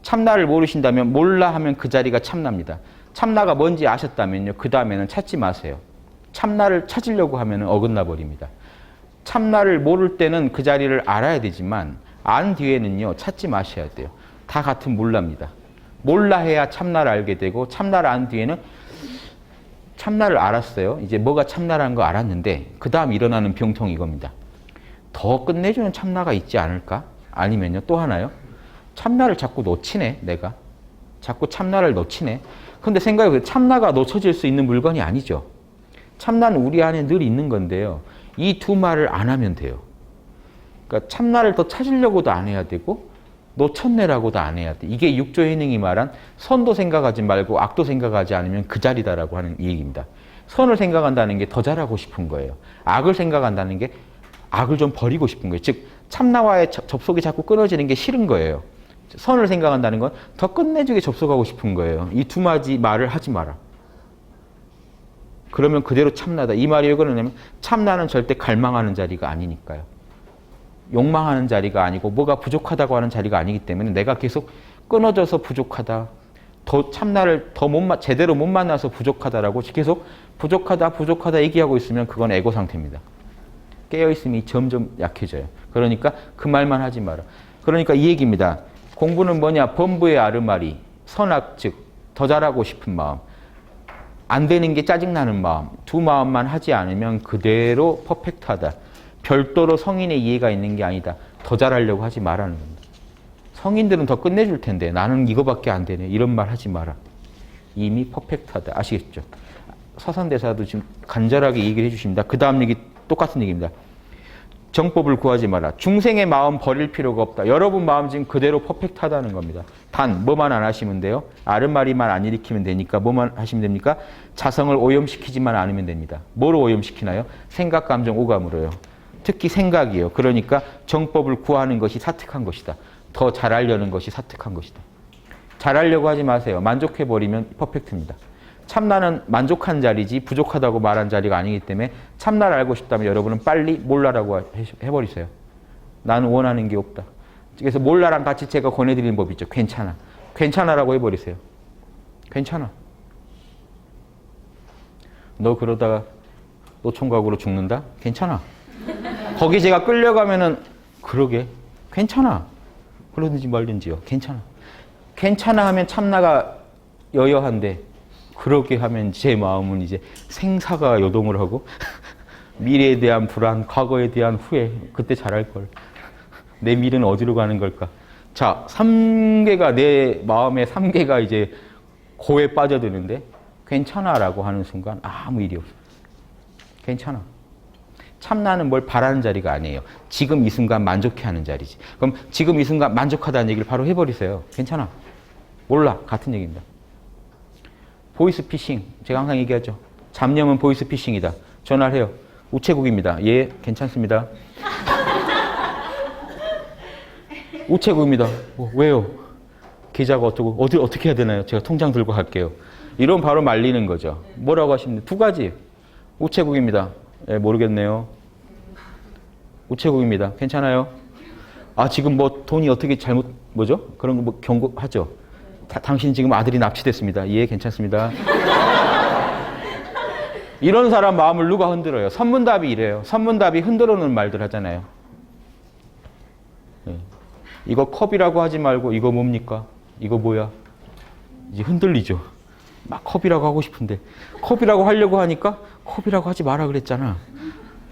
참나를 모르신다면, 몰라 하면 그 자리가 참나입니다. 참나가 뭔지 아셨다면요, 그 다음에는 찾지 마세요. 참나를 찾으려고 하면 어긋나 버립니다. 참나를 모를 때는 그 자리를 알아야 되지만 안 뒤에는요, 찾지 마셔야 돼요. 다 같은 몰라입니다. 몰라 해야 참나를 알게 되고, 참나를 안 뒤에는 참나를 알았어요. 이제 뭐가 참나라는 거 알았는데 그 다음 일어나는 병통이 이겁니다. 더 끝내주는 참나가 있지 않을까? 아니면요, 또 하나요. 참나를 자꾸 놓치네, 내가. 자꾸 참나를 놓치네. 근데 생각해보세요. 참나가 놓쳐질 수 있는 물건이 아니죠. 참나는 우리 안에 늘 있는 건데요. 이 두 말을 안 하면 돼요. 그러니까 참나를 더 찾으려고도 안 해야 되고 놓쳤네라고도 안 해야 돼. 이게 육조해능이 말한 선도 생각하지 말고 악도 생각하지 않으면 그 자리다라고 하는 얘기입니다. 선을 생각한다는 게 더 잘하고 싶은 거예요. 악을 생각한다는 게 악을 좀 버리고 싶은 거예요. 즉 참나와의 접속이 자꾸 끊어지는 게 싫은 거예요. 선을 생각한다는 건 더 끝내주게 접속하고 싶은 거예요. 이 두 가지 말을 하지 마라. 그러면 그대로 참나다. 이 말이 왜 그러냐면 참나는 절대 갈망하는 자리가 아니니까요. 욕망하는 자리가 아니고 뭐가 부족하다고 하는 자리가 아니기 때문에 내가 계속 끊어져서 부족하다. 더 참나를 더 제대로 못 만나서 부족하다라고 계속 부족하다 얘기하고 있으면 그건 에고 상태입니다. 깨어있음이 점점 약해져요. 그러니까 그 말만 하지 마라. 그러니까 이 얘기입니다. 공부는 뭐냐? 범부의 아르마리, 선악 즉 더 잘하고 싶은 마음, 안 되는 게 짜증나는 마음, 두 마음만 하지 않으면 그대로 퍼펙트하다. 별도로 성인의 이해가 있는 게 아니다. 더 잘하려고 하지 말라는 겁니다. 성인들은 더 끝내줄 텐데 나는 이거밖에 안 되네. 이런 말 하지 마라. 이미 퍼펙트하다. 아시겠죠? 서산대사도 지금 간절하게 얘기를 해주십니다. 그 다음 얘기 똑같은 얘기입니다. 정법을 구하지 마라. 중생의 마음 버릴 필요가 없다. 여러분 마음 지금 그대로 퍼펙트하다는 겁니다. 단 뭐만 안 하시면 돼요. 아른마리만 안 일으키면 되니까 뭐만 하시면 됩니까? 자성을 오염시키지만 않으면 됩니다. 뭐로 오염시키나요? 생각, 감정, 오감으로요. 특히 생각이요. 그러니까 정법을 구하는 것이 사특한 것이다. 더 잘하려는 것이 사특한 것이다. 잘하려고 하지 마세요. 만족해버리면 퍼펙트입니다. 참나는 만족한 자리지 부족하다고 말한 자리가 아니기 때문에 참나를 알고 싶다면 여러분은 빨리 몰라라고 해버리세요. 나는 원하는 게 없다. 그래서 몰라랑 같이 제가 권해드리는 법이 있죠. 괜찮아. 괜찮아라고 해버리세요. 괜찮아. 너 그러다가 노총각으로 죽는다? 괜찮아. 거기 제가 끌려가면은 그러게. 괜찮아. 그러든지 말든지요. 괜찮아. 괜찮아 하면 참나가 여여한데 그렇게 하면 제 마음은 이제 생사가 요동을 하고 미래에 대한 불안, 과거에 대한 후회, 그때 잘할 걸. 내 미래는 어디로 가는 걸까? 자, 3개가 내 마음의 3개가 이제 고에 빠져드는데 괜찮아라고 하는 순간 아무 일이 없어. 괜찮아. 참나는 뭘 바라는 자리가 아니에요. 지금 이 순간 만족해하는 자리지. 그럼 지금 이 순간 만족하다는 얘기를 바로 해버리세요. 괜찮아. 몰라. 같은 얘기입니다. 보이스피싱. 제가 항상 얘기하죠. 잡념은 보이스피싱이다. 전화를 해요. 우체국입니다. 예, 괜찮습니다. 우체국입니다. 왜요? 계좌가 어떻게 해야 되나요? 제가 통장 들고 갈게요. 이러면 바로 말리는 거죠. 뭐라고 하시면 2가지. 우체국입니다. 예, 모르겠네요. 우체국입니다. 괜찮아요? 아, 지금 뭐 돈이 어떻게 뭐죠? 그런 거 뭐 경고하죠? 당신 지금 아들이 납치됐습니다. 예, 괜찮습니다. 이런 사람 마음을 누가 흔들어요? 선문답이 이래요. 선문답이 흔들어 놓은 말들 하잖아요. 예. 이거 컵이라고 하지 말고 이거 뭡니까? 이거 뭐야? 이제 흔들리죠. 막 컵이라고 하고 싶은데 컵이라고 하려고 하니까 컵이라고 하지 마라 그랬잖아.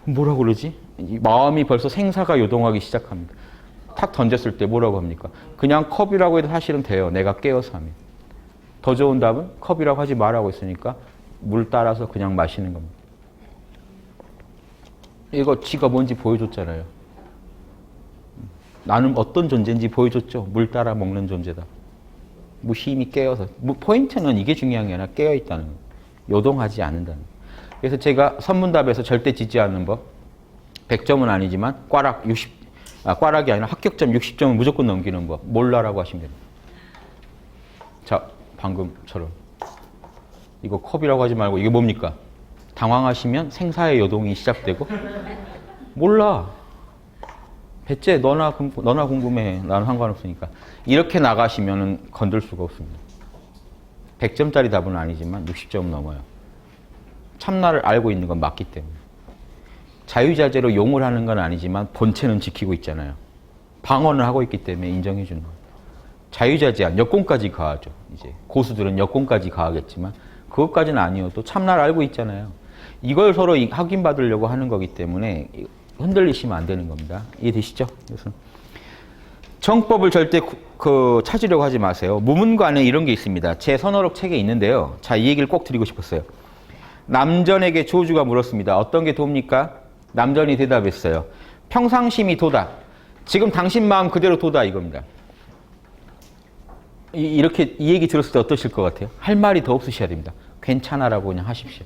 뭐라고 그러지? 이 마음이 벌써 생사가 요동하기 시작합니다. 탁 던졌을 때 뭐라고 합니까? 그냥 컵이라고 해도 사실은 돼요. 내가 깨어서 하면. 더 좋은 답은 컵이라고 하지 말라고 했으니까 물 따라서 그냥 마시는 겁니다. 이거 지가 뭔지 보여줬잖아요. 나는 어떤 존재인지 보여줬죠. 물 따라 먹는 존재다. 무심히 깨어서. 포인트는 이게 중요한 게 아니라 깨어있다는 거예요. 요동하지 않는다는 거예요. 그래서 제가 선문답에서 절대 지지 않는 법, 100점은 아니지만 꽈락이 아니라 합격점 60점은 무조건 넘기는 법, 몰라라고 하시면 됩니다. 자, 방금처럼 이거 컵이라고 하지 말고 이게 뭡니까? 당황하시면 생사의 요동이 시작되고 몰라. 배째 너나 궁금해. 나는 상관없으니까. 이렇게 나가시면 건들 수가 없습니다. 100점짜리 답은 아니지만 60점 넘어요. 참나를 알고 있는 건 맞기 때문에. 자유자재로 용을 하는 건 아니지만 본체는 지키고 있잖아요. 방어는 하고 있기 때문에 인정해 주는 거예요. 자유자재한 여건까지 가하죠. 이제 고수들은 여건까지 가하겠지만 그것까지는 아니어도 참나를 알고 있잖아요. 이걸 서로 확인받으려고 하는 거기 때문에 흔들리시면 안 되는 겁니다. 이해되시죠? 그래서 정법을 절대 찾으려고 하지 마세요. 무문관에 이런 게 있습니다. 제 선어록 책에 있는데요. 자, 이 얘기를 꼭 드리고 싶었어요. 남전에게 조주가 물었습니다. 어떤 게 도입니까? 남전이 대답했어요. 평상심이 도다. 지금 당신 마음 그대로 도다 이겁니다. 이렇게 이 얘기 들었을 때 어떠실 것 같아요? 할 말이 더 없으셔야 됩니다. 괜찮아라고 그냥 하십시오.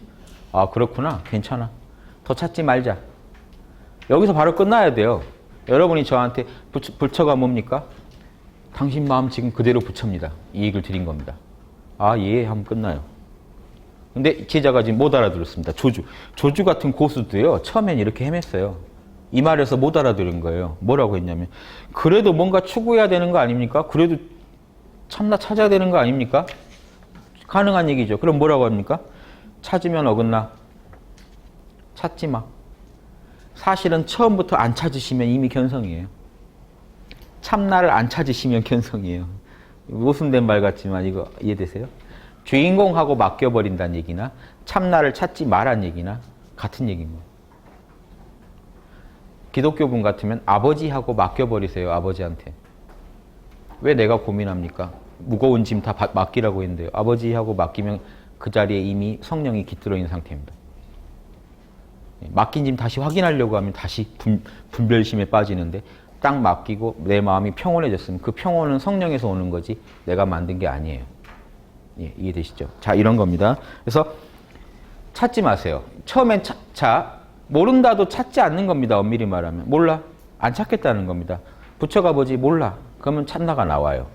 아, 그렇구나. 괜찮아. 더 찾지 말자. 여기서 바로 끝나야 돼요. 여러분이 저한테 부처가 뭡니까? 당신 마음 지금 그대로 부처입니다. 이 얘기를 드린 겁니다. 아, 예 하면 끝나요. 근데 제자가 지금 못 알아들었습니다. 조주 같은 고수도요. 처음엔 이렇게 헤맸어요. 이 말에서 못 알아들은 거예요. 뭐라고 했냐면 그래도 뭔가 추구해야 되는 거 아닙니까? 그래도 참나 찾아야 되는 거 아닙니까? 가능한 얘기죠. 그럼 뭐라고 합니까? 찾으면 어긋나. 찾지 마. 사실은 처음부터 안 찾으시면 이미 견성이에요. 참나를 안 찾으시면 견성이에요. 모순된 말 같지만 이거 이해되세요? 주인공하고 맡겨버린다는 얘기나 참나를 찾지 마란 얘기나 같은 얘기입니다. 기독교분 같으면 아버지하고 맡겨버리세요. 아버지한테. 왜 내가 고민합니까? 무거운 짐 다 맡기라고 했는데요. 아버지하고 맡기면 그 자리에 이미 성령이 깃들어 있는 상태입니다. 맡긴 짐 다시 확인하려고 하면 다시 분별심에 빠지는데 딱 맡기고 내 마음이 평온해졌으면 그 평온은 성령에서 오는 거지 내가 만든 게 아니에요. 예, 이해되시죠? 자, 이런 겁니다. 그래서 찾지 마세요. 처음엔 모른다도 찾지 않는 겁니다. 엄밀히 말하면. 몰라. 안 찾겠다는 겁니다. 부처가 뭐지? 몰라. 그러면 참나가 나와요.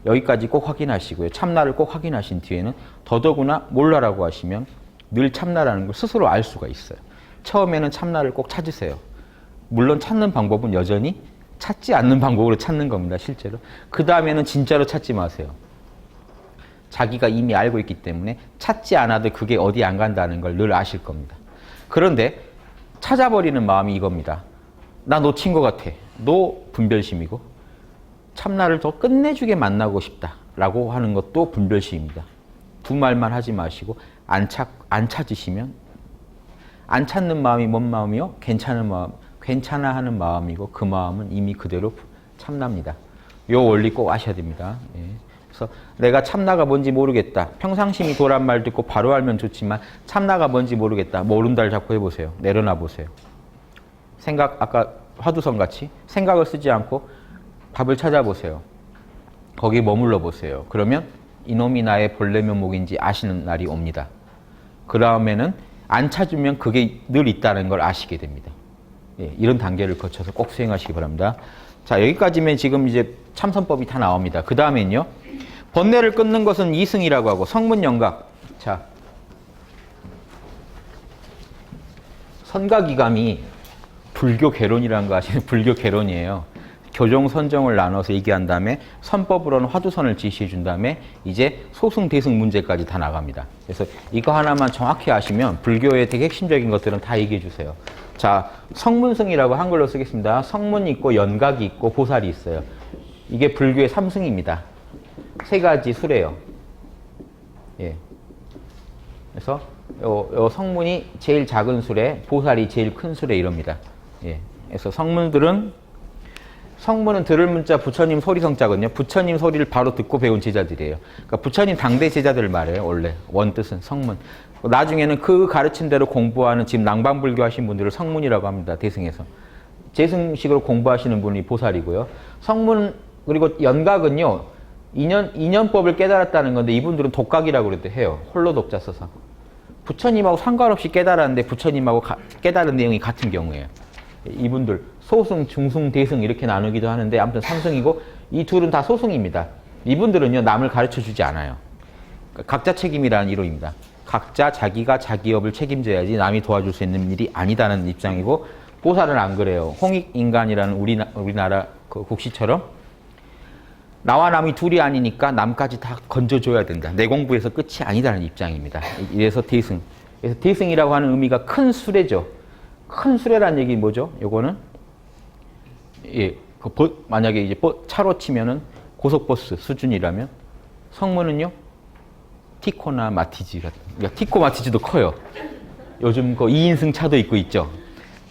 여기까지 꼭 확인하시고요. 참나를 꼭 확인하신 뒤에는 더더구나 몰라라고 하시면 늘 참나라는 걸 스스로 알 수가 있어요. 처음에는 참나를 꼭 찾으세요. 물론 찾는 방법은 여전히 찾지 않는 방법으로 찾는 겁니다. 실제로. 그 다음에는 진짜로 찾지 마세요. 자기가 이미 알고 있기 때문에 찾지 않아도 그게 어디 안 간다는 걸 늘 아실 겁니다. 그런데 찾아버리는 마음이 이겁니다. 나 놓친 것 같아. 너 분별심이고 참나를 더 끝내주게 만나고 싶다라고 하는 것도 분별심입니다. 두 말만 하지 마시고 안 찾으시면 안 찾는 마음이 뭔 마음이요? 괜찮은 마음, 괜찮아 하는 마음이고 그 마음은 이미 그대로 참나입니다. 요 원리 꼭 아셔야 됩니다. 예. 그래서 내가 참나가 뭔지 모르겠다. 평상심이 도란 말 듣고 바로 알면 좋지만 참나가 뭔지 모르겠다. 모른다를 자꾸 해보세요. 내려놔 보세요. 생각, 아까 화두성 같이 생각을 쓰지 않고 답을 찾아보세요. 거기 머물러 보세요. 그러면 이놈이 나의 본래 면목인지 아시는 날이 옵니다. 그 다음에는 안 찾으면 그게 늘 있다는 걸 아시게 됩니다. 예, 이런 단계를 거쳐서 꼭 수행하시기 바랍니다. 자, 여기까지면 지금 이제 참선법이 다 나옵니다. 그 다음엔요. 번뇌를 끊는 것은 이승이라고 하고 성문영각. 자, 선각이감이 불교 개론이라는 거 아시는 불교 개론이에요. 교종 선정을 나눠서 얘기한 다음에 선법으로는 화두선을 지시해 준 다음에 이제 소승 대승 문제까지 다 나갑니다. 그래서 이거 하나만 정확히 아시면 불교의 되게 핵심적인 것들은 다 얘기해 주세요. 자, 성문승이라고 한글로 쓰겠습니다. 성문이 있고 연각이 있고 보살이 있어요. 이게 불교의 삼승입니다. 세 가지 수래요. 예. 그래서 요 성문이 제일 작은 수래, 보살이 제일 큰 수래 이럽니다. 예. 그래서 성문은 들을 문자 부처님 소리성자거든요. 부처님 소리를 바로 듣고 배운 제자들이에요. 그러니까 부처님 당대 제자들 말이에요. 원래 원뜻은 성문. 나중에는 그 가르친 대로 공부하는 지금 낭방불교 하신 분들을 성문이라고 합니다. 대승에서. 재승식으로 공부하시는 분이 보살이고요. 성문 그리고 연각은요. 인연법을 깨달았다는 건데 이분들은 독각이라고 그래도 해요. 홀로 독자 써서. 부처님하고 상관없이 깨달았는데 부처님하고 깨달은 내용이 같은 경우예요. 이분들 소승, 중승, 대승 이렇게 나누기도 하는데 아무튼 삼승이고 이 둘은 다 소승입니다. 이분들은요 남을 가르쳐주지 않아요. 각자 책임이라는 이론입니다. 각자 자기가 자기 업을 책임져야지 남이 도와줄 수 있는 일이 아니다는 입장이고 보살은 안 그래요. 홍익인간이라는 우리나라 그 국시처럼 나와 남이 둘이 아니니까 남까지 다 건져줘야 된다. 내 공부에서 끝이 아니다는 입장입니다. 이래서 대승. 그래서 대승이라고 하는 의미가 큰 수레죠. 큰 수레란 얘기 뭐죠? 요거는 예, 만약에 이제 차로 치면은 고속버스 수준이라면 성문은요 티코나 마티즈 같은. 그러니까 티코 마티즈도 커요. 요즘 그 2인승 차도 있죠.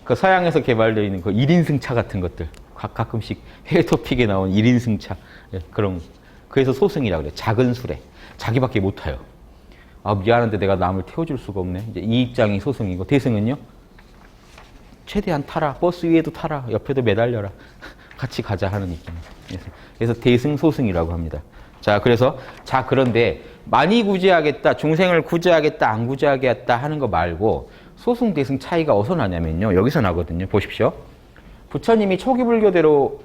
그 서양에서 개발되어 있는 그 1인승 차 같은 것들 가끔씩 해외 토픽에 나온 1인승 차 예, 그런. 그래서 소승이라고 그래요. 작은 수레. 자기밖에 못 타요. 아 미안한데 내가 남을 태워줄 수가 없네. 이제 이 입장이 소승이고 대승은요. 최대한 타라. 버스 위에도 타라. 옆에도 매달려라. 같이 가자 하는 입장이죠. 그래서 대승, 소승이라고 합니다. 자, 그런데 많이 구제하겠다, 중생을 구제하겠다, 안 구제하겠다 하는 거 말고 소승, 대승 차이가 어디서 나냐면요. 여기서 나거든요. 보십시오. 부처님이 초기 불교대로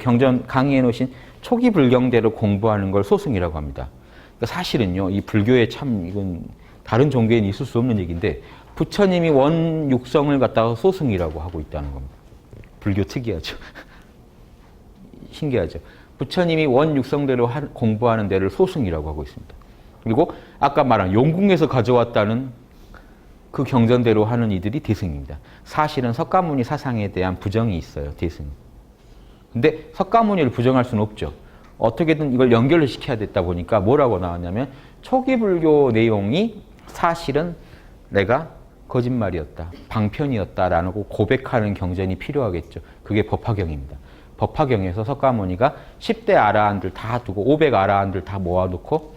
경전 강의해 놓으신 초기 불경대로 공부하는 걸 소승이라고 합니다. 그러니까 사실은요. 이 불교에 참 이건 다른 종교에는 있을 수 없는 얘기인데 부처님이 원육성을 갖다가 소승이라고 하고 있다는 겁니다. 불교 특이하죠. 신기하죠. 부처님이 원육성대로 공부하는 데를 소승이라고 하고 있습니다. 그리고 아까 말한 용궁에서 가져왔다는 그 경전대로 하는 이들이 대승입니다. 사실은 석가모니 사상에 대한 부정이 있어요. 대승. 근데 석가모니를 부정할 수는 없죠. 어떻게든 이걸 연결을 시켜야 됐다 보니까 뭐라고 나왔냐면 초기 불교 내용이 사실은 내가 거짓말이었다, 방편이었다라고 고백하는 경전이 필요하겠죠. 그게 법화경입니다. 법화경에서 석가모니가 10대 아라한들 다 두고 500 아라한들 다 모아놓고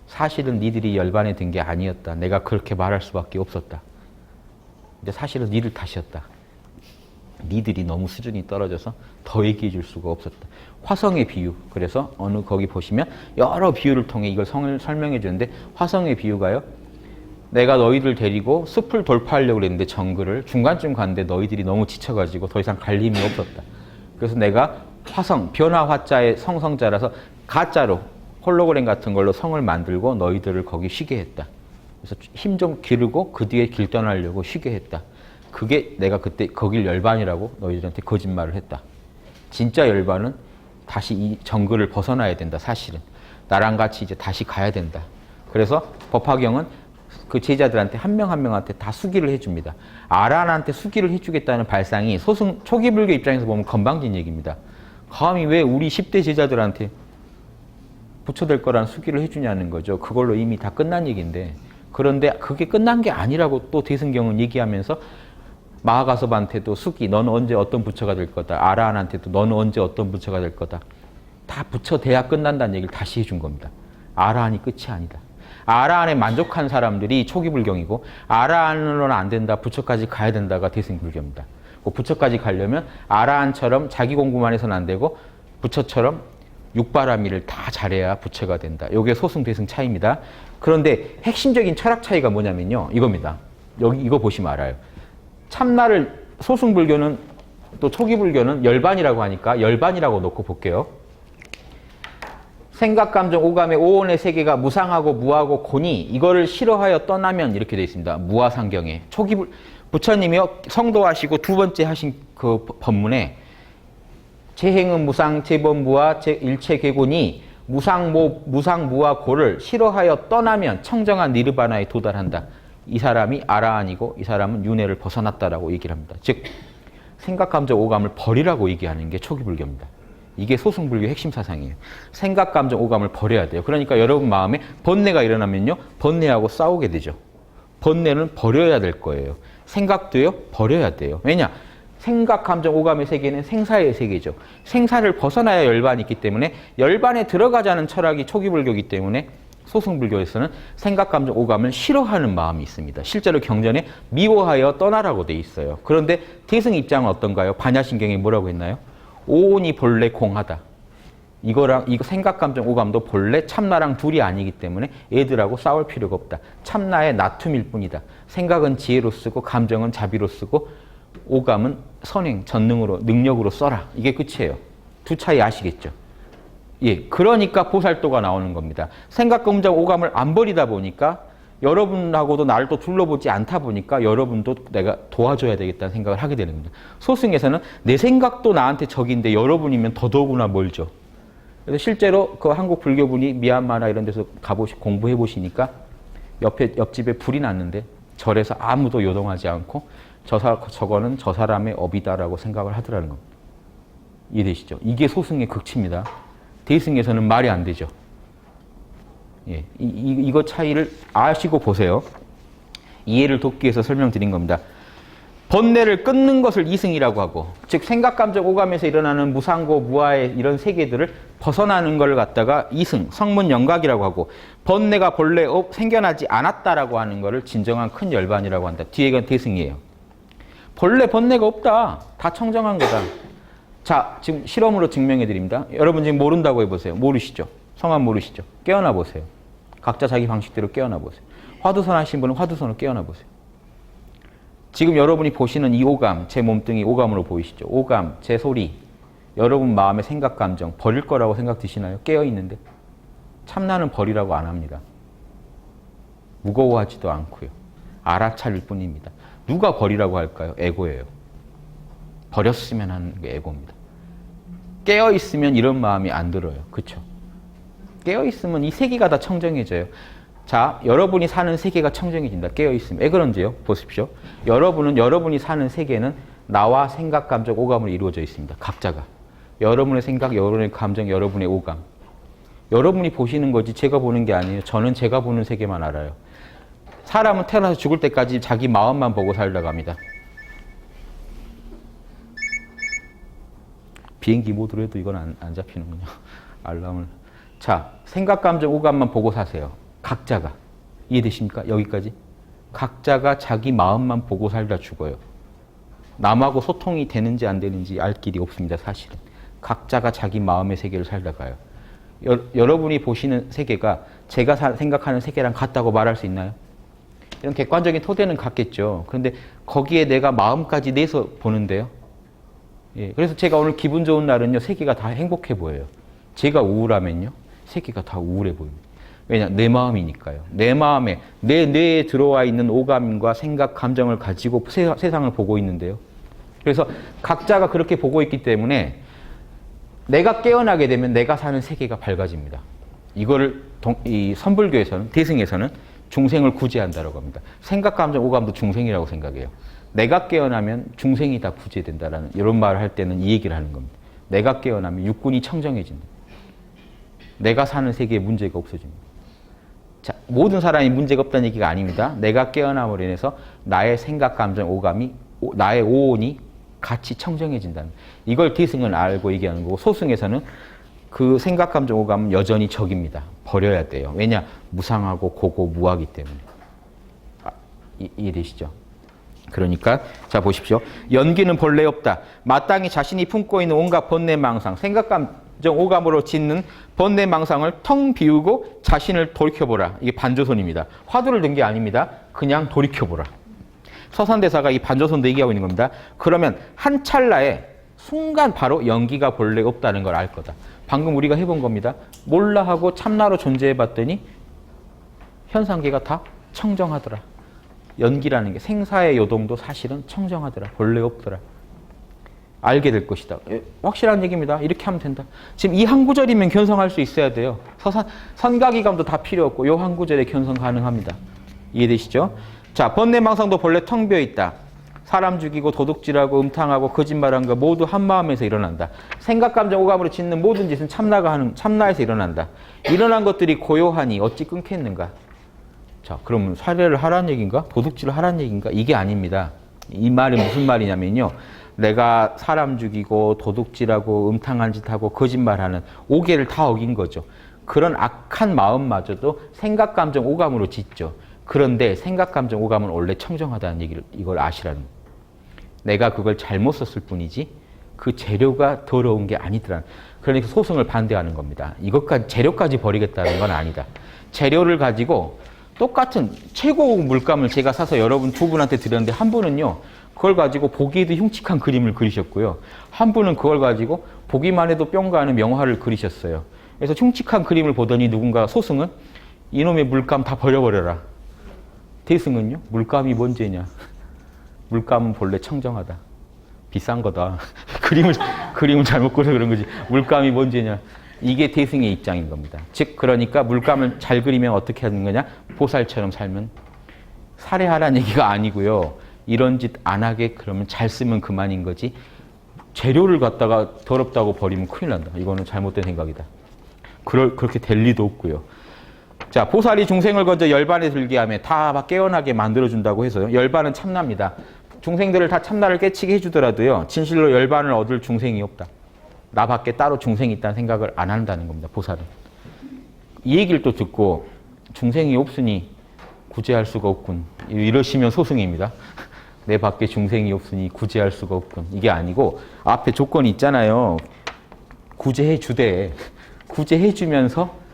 사실은 니들이 열반에 든 게 아니었다. 내가 그렇게 말할 수밖에 없었다. 근데 사실은 니들 탓이었다. 니들이 너무 수준이 떨어져서 더 얘기해 줄 수가 없었다. 화성의 비유. 그래서 거기 보시면 여러 비유를 통해 이걸 설명해 주는데 화성의 비유가요. 내가 너희들 데리고 숲을 돌파하려고 그랬는데 정글을 중간쯤 갔는데 너희들이 너무 지쳐가지고 더 이상 갈 힘이 없었다. 그래서 내가 화성, 변화 화자의 성성자라서 가짜로 홀로그램 같은 걸로 성을 만들고 너희들을 거기 쉬게 했다. 그래서 힘 좀 기르고 그 뒤에 길 떠나려고 쉬게 했다. 그게 내가 그때 거길 열반이라고 너희들한테 거짓말을 했다. 진짜 열반은 다시 이 정글을 벗어나야 된다. 사실은 나랑 같이 이제 다시 가야 된다. 그래서 법화경은 그 제자들한테 한 명 한 명한테 다 수기를 해줍니다. 아란한테 수기를 해주겠다는 발상이 초기 불교 입장에서 보면 건방진 얘기입니다. 감히 왜 우리 10대 제자들한테 부처될 거라는 수기를 해주냐는 거죠. 그걸로 이미 다 끝난 얘기인데, 그런데 그게 끝난 게 아니라고 또 대승경은 얘기하면서 마하가섭한테도 수기, 너는 언제 어떤 부처가 될 거다. 아라한한테도 너는 언제 어떤 부처가 될 거다. 다 부처 돼야 끝난다는 얘기를 다시 해준 겁니다. 아라한이 끝이 아니다. 아라한에 만족한 사람들이 초기 불경이고, 아라한으로는 안 된다, 부처까지 가야 된다가 대승불교입니다. 부처까지 가려면 아라한처럼 자기 공부만 해서는 안 되고 부처처럼 육바라밀을 다 잘해야 부처가 된다. 이게 소승 대승 차이입니다. 그런데 핵심적인 철학 차이가 뭐냐면요, 이겁니다. 여기 이거 보시면 알아요. 참나를 소승불교는 또 초기 불교는 열반이라고 하니까 열반이라고 놓고 볼게요. 생각, 감정, 오감의 오온의 세계가 무상하고 무하고 고니 이거를 싫어하여 떠나면 이렇게 되어 있습니다. 무아상경에 초기 부처님이요 성도하시고 두 번째 하신 그 법문에 재행은 무상 재범무아 일체 괴고니 무상 무아 고를 싫어하여 떠나면 청정한 니르바나에 도달한다. 이 사람이 아라한이고 이 사람은 윤회를 벗어났다라고 얘기를 합니다. 즉 생각, 감정, 오감을 버리라고 얘기하는 게 초기 불교입니다. 이게 소승불교의 핵심 사상이에요. 생각, 감정, 오감을 버려야 돼요. 그러니까 여러분 마음에 번뇌가 일어나면요, 번뇌하고 싸우게 되죠. 번뇌는 버려야 될 거예요. 생각도요, 버려야 돼요. 왜냐? 생각, 감정, 오감의 세계는 생사의 세계죠. 생사를 벗어나야 열반이 있기 때문에 열반에 들어가자는 철학이 초기 불교이기 때문에 소승불교에서는 생각, 감정, 오감을 싫어하는 마음이 있습니다. 실제로 경전에 미워하여 떠나라고 돼 있어요. 그런데 대승 입장은 어떤가요? 반야신경에 뭐라고 했나요? 오온이 본래 공하다. 이거 생각, 감정, 오감도 본래 참나랑 둘이 아니기 때문에 애들하고 싸울 필요가 없다. 참나의 나툼일 뿐이다. 생각은 지혜로 쓰고 감정은 자비로 쓰고 오감은 선행, 전능으로, 능력으로 써라. 이게 끝이에요. 두 차이 아시겠죠? 예, 그러니까 보살도가 나오는 겁니다. 생각, 감정, 오감을 안 버리다 보니까 여러분하고도 나를 또 둘러보지 않다 보니까 여러분도 내가 도와줘야 되겠다는 생각을 하게 되는 겁니다. 소승에서는 내 생각도 나한테 적인데 여러분이면 더더구나 멀죠. 그래서 실제로 그 한국 불교분이 미얀마나 이런 데서 공부해 보시니까 옆집에 불이 났는데 절에서 아무도 요동하지 않고 저거는 저 사람의 업이다라고 생각을 하더라는 겁니다. 이해되시죠? 이게 소승의 극치입니다. 대승에서는 말이 안 되죠. 예, 이거 차이를 아시고 보세요. 이해를 돕기 위해서 설명드린 겁니다. 번뇌를 끊는 것을 이승이라고 하고, 즉 생각, 감정, 오감에서 일어나는 무상고, 무아의 이런 세계들을 벗어나는 걸 갖다가 이승, 성문 영각이라고 하고, 번뇌가 본래 생겨나지 않았다라고 하는 것을 진정한 큰 열반이라고 한다. 뒤에가 대승이에요. 본래 번뇌가 없다. 다 청정한 거다. 자, 지금 실험으로 증명해 드립니다. 여러분 지금 모른다고 해보세요. 모르시죠? 성함 모르시죠? 깨어나 보세요. 각자 자기 방식대로 깨어나 보세요. 화두선 하신 분은 화두선으로 깨어나 보세요. 지금 여러분이 보시는 이 오감, 제 몸뚱이 오감으로 보이시죠? 오감, 제 소리, 여러분 마음의 생각, 감정 버릴 거라고 생각 드시나요? 깨어있는데. 참나는 버리라고 안 합니다. 무거워하지도 않고요. 알아차릴 뿐입니다. 누가 버리라고 할까요? 에고예요. 버렸으면 하는 게 에고입니다. 깨어있으면 이런 마음이 안 들어요. 그렇죠? 깨어있으면 이 세계가 다 청정해져요. 자, 여러분이 사는 세계가 청정해진다. 깨어있으면. 왜 그런지요? 보십시오. 여러분이 사는 세계는 나와 생각, 감정, 오감으로 이루어져 있습니다. 각자가. 여러분의 생각, 여러분의 감정, 여러분의 오감. 여러분이 보시는 거지 제가 보는 게 아니에요. 저는 제가 보는 세계만 알아요. 사람은 태어나서 죽을 때까지 자기 마음만 보고 살다가 합니다. 비행기 모드로 해도 이건 안 잡히는군요. 알람을. 자, 생각, 감정, 오감만 보고 사세요. 각자가. 이해되십니까? 여기까지. 각자가 자기 마음만 보고 살다 죽어요. 남하고 소통이 되는지 안 되는지 알 길이 없습니다. 사실은. 각자가 자기 마음의 세계를 살다 가요. 여러분이 보시는 세계가 제가 생각하는 세계랑 같다고 말할 수 있나요? 이런 객관적인 토대는 같겠죠. 그런데 거기에 내가 마음까지 내서 보는데요. 예, 그래서 제가 오늘 기분 좋은 날은요, 세계가 다 행복해 보여요. 제가 우울하면요, 세계가 다 우울해 보입니다. 왜냐? 내 마음이니까요. 내 마음에, 내 뇌에 들어와 있는 오감과 생각, 감정을 가지고 세상을 보고 있는데요. 그래서 각자가 그렇게 보고 있기 때문에 내가 깨어나게 되면 내가 사는 세계가 밝아집니다. 이거를 이 선불교에서는, 대승에서는 중생을 구제한다라고 합니다. 생각, 감정, 오감도 중생이라고 생각해요. 내가 깨어나면 중생이 다 구제된다라는 이런 말을 할 때는 이 얘기를 하는 겁니다. 내가 깨어나면 육군이 청정해진다. 내가 사는 세계에 문제가 없어집니다. 자, 모든 사람이 문제가 없다는 얘기가 아닙니다. 내가 깨어남으로 인해서 나의 생각, 감정, 오감이, 나의 오온이 같이 청정해진다는, 이걸 대승은 알고 얘기하는 거고, 소승에서는 그 생각, 감정, 오감은 여전히 적입니다. 버려야 돼요. 왜냐? 무상하고 고고무하기 때문에. 이해되시죠? 그러니까 자 보십시오. 연기는 본래 없다. 마땅히 자신이 품고 있는 온갖 번뇌망상, 생각, 감정, 오감으로 짓는 번뇌망상을 텅 비우고 자신을 돌이켜보라. 이게 반조선입니다. 화두를 든 게 아닙니다. 그냥 돌이켜보라. 서산대사가 이 반조선도 얘기하고 있는 겁니다. 그러면 한 찰나에 순간 바로 연기가 본래 없다는 걸 알 거다. 방금 우리가 해본 겁니다. 몰라 하고 참나로 존재해봤더니 현상계가 다 청정하더라. 연기라는 게, 생사의 요동도 사실은 청정하더라. 본래 없더라. 알게 될 것이다. 확실한 얘기입니다. 이렇게 하면 된다. 지금 이 한 구절이면 견성할 수 있어야 돼요. 선각이감도 다 필요 없고 이 한 구절에 견성 가능합니다. 이해되시죠? 자, 번뇌망상도 본래 텅 비어 있다. 사람 죽이고 도둑질하고 음탕하고 거짓말한 거 모두 한 마음에서 일어난다. 생각, 감정, 오감으로 짓는 모든 짓은 참나에서 일어난다. 일어난 것들이 고요하니 어찌 끊겠는가? 자, 그럼 살해를 하라는 얘기인가? 도둑질을 하라는 얘기인가? 이게 아닙니다. 이 말이 무슨 말이냐면요. 내가 사람 죽이고 도둑질하고 음탕한 짓하고 거짓말하는 5개를 다 어긴 거죠. 그런 악한 마음마저도 생각, 감정, 오감으로 짓죠. 그런데 생각, 감정, 오감은 원래 청정하다는 얘기를, 이걸 아시라는 거예요. 내가 그걸 잘못 썼을 뿐이지 그 재료가 더러운 게 아니더라. 그러니까 소승을 반대하는 겁니다. 이것까지, 재료까지 버리겠다는 건 아니다. 재료를 가지고 똑같은 최고 물감을 제가 사서 여러분 두 분한테 드렸는데, 한 분은요 그걸 가지고 보기에도 흉측한 그림을 그리셨고요, 한 분은 그걸 가지고 보기만 해도 뿅 가는 명화를 그리셨어요. 그래서 흉측한 그림을 보더니 누군가, 소승은 이놈의 물감 다 버려버려라. 대승은요, 물감이 뭔 죄냐? 물감은 본래 청정하다. 비싼 거다. 그림을 잘못 그려서 그런 거지. 물감이 뭔 죄냐? 이게 대승의 입장인 겁니다. 즉, 그러니까 물감을 잘 그리면 어떻게 하는 거냐? 보살처럼 살면, 살해하라는 얘기가 아니고요. 이런 짓 안 하게 그러면 잘 쓰면 그만인 거지. 재료를 갖다가 더럽다고 버리면 큰일 난다. 이거는 잘못된 생각이다. 그렇게 될 리도 없고요. 자, 보살이 중생을 건져 열반에 들게 하며 다 깨어나게 만들어준다고 해서요. 열반은 참나입니다. 중생들을 다 참나를 깨치게 해주더라도요, 진실로 열반을 얻을 중생이 없다. 나밖에 따로 중생이 있다는 생각을 안 한다는 겁니다. 보살은. 이 얘기를 또 듣고 중생이 없으니 구제할 수가 없군, 이러시면 소승입니다. 내 밖에 중생이 없으니 구제할 수가 없군. 이게 아니고 앞에 조건이 있잖아요. 구제해 주되, 구제해 주면서